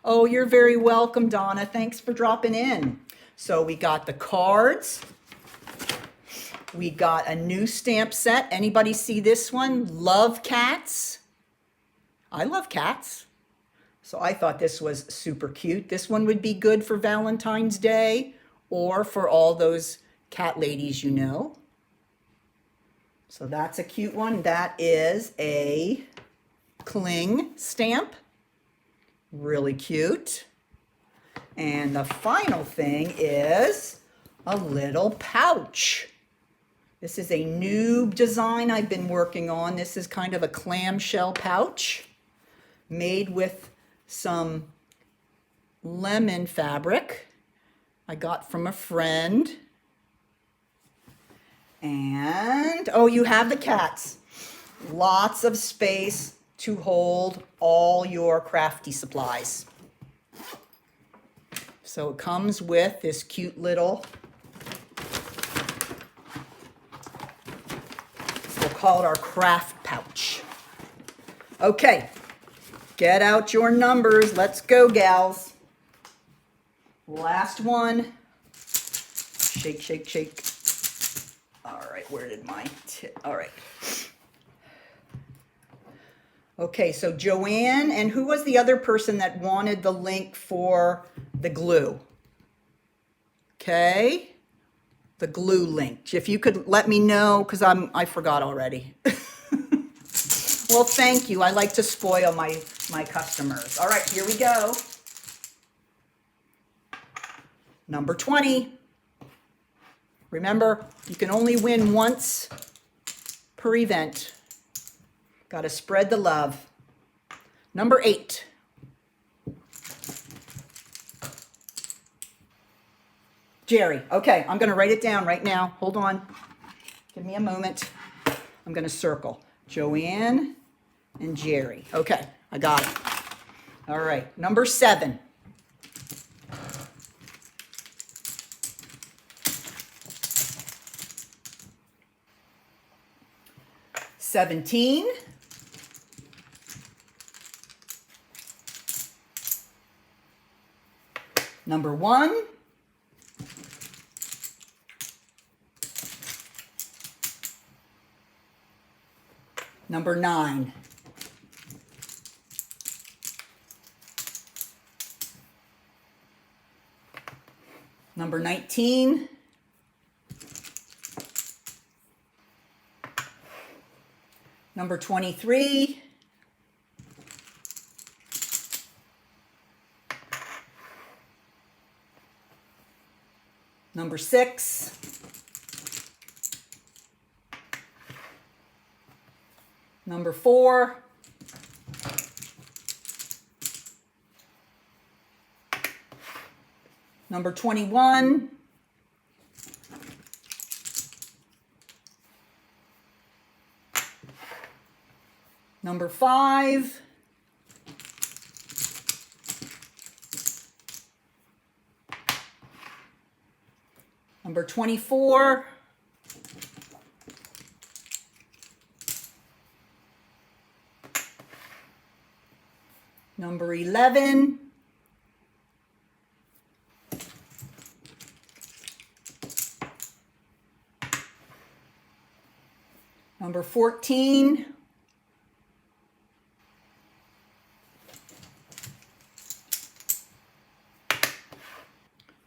Speaker 2: Oh, you're very welcome, Donna. Thanks for dropping in. So we got the cards. We got a new stamp set. Anybody see this one? Love cats. I love cats. So I thought this was super cute. This one would be good for Valentine's Day or for all those cat ladies you know. So that's a cute one. That is a cling stamp. Really cute. And the final thing is a little pouch. This is a new design I've been working on. This is kind of a clamshell pouch made with some lemon fabric I got from a friend. And, oh, you have the cats. Lots of space to hold all your crafty supplies. So it comes with this cute little, we'll call it our craft pouch. Okay, get out your numbers. Let's go, gals. Last one. Shake, shake, shake. All right, where did my all right. Okay, so Joanne, and who was the other person that wanted the link for the glue? Okay, the glue link. If you could let me know, because I forgot already. Well, thank you. I like to spoil my customers. All right, here we go. Number 20. Remember, you can only win once per event. Got to spread the love. Number 8. Jerry. Okay, I'm going to write it down right now. Hold on. Give me a moment. I'm going to circle Joanne and Jerry. Okay, I got it. All right, number 7. $17. Number 1. Number 9. Number 19. Number 23. Number 6. Number 4. Number 21. Number 5. Number 24. Number 11. Number 14.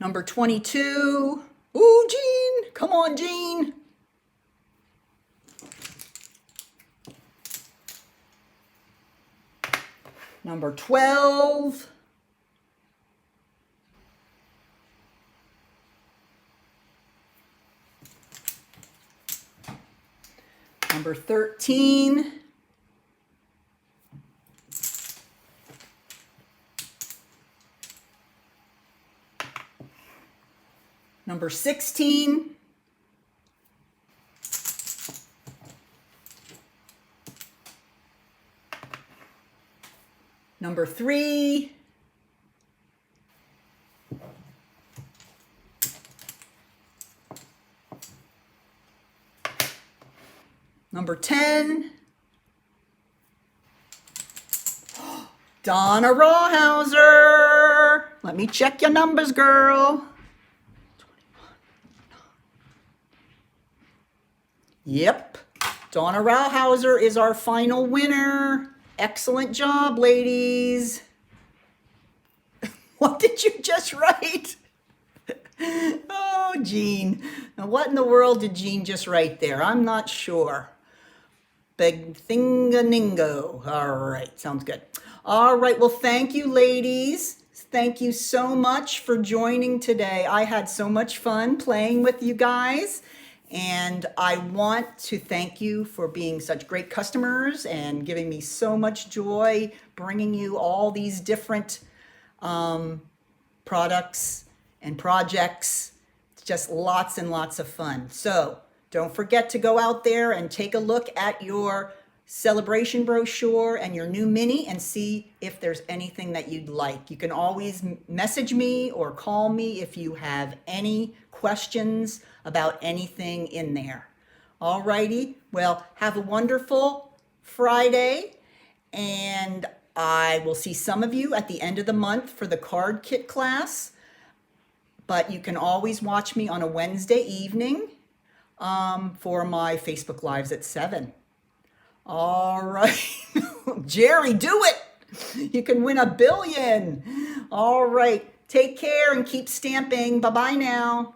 Speaker 2: Number 22. Ooh, Jean. Come on, Jean. Number 12. Number 13. Number 16. Number 3. Number 10. Donna Rawhauser. Let me check your numbers, girl. Yep. Donna Rawhauser is our final winner. Excellent job, ladies. What did you just write? Oh, Jean. Now, what in the world did Jean just write there? I'm not sure. Big thinganingo. All right, sounds good. All right, well, thank you, ladies. Thank you so much for joining today. I had so much fun playing with you guys. And I want to thank you for being such great customers and giving me so much joy bringing you all these different products and projects. It's just lots and lots of fun. So don't forget to go out there and take a look at your celebration brochure and your new mini and see if there's anything that you'd like. You can always message me or call me if you have any questions about anything in there. All righty. Well, have a wonderful Friday, and I will see some of you at the end of the month for the card kit class. But you can always watch me on a Wednesday evening for my Facebook Lives at 7. All right. Jerry, do it. You can win $1 billion. All right. Take care and keep stamping. Bye-bye now.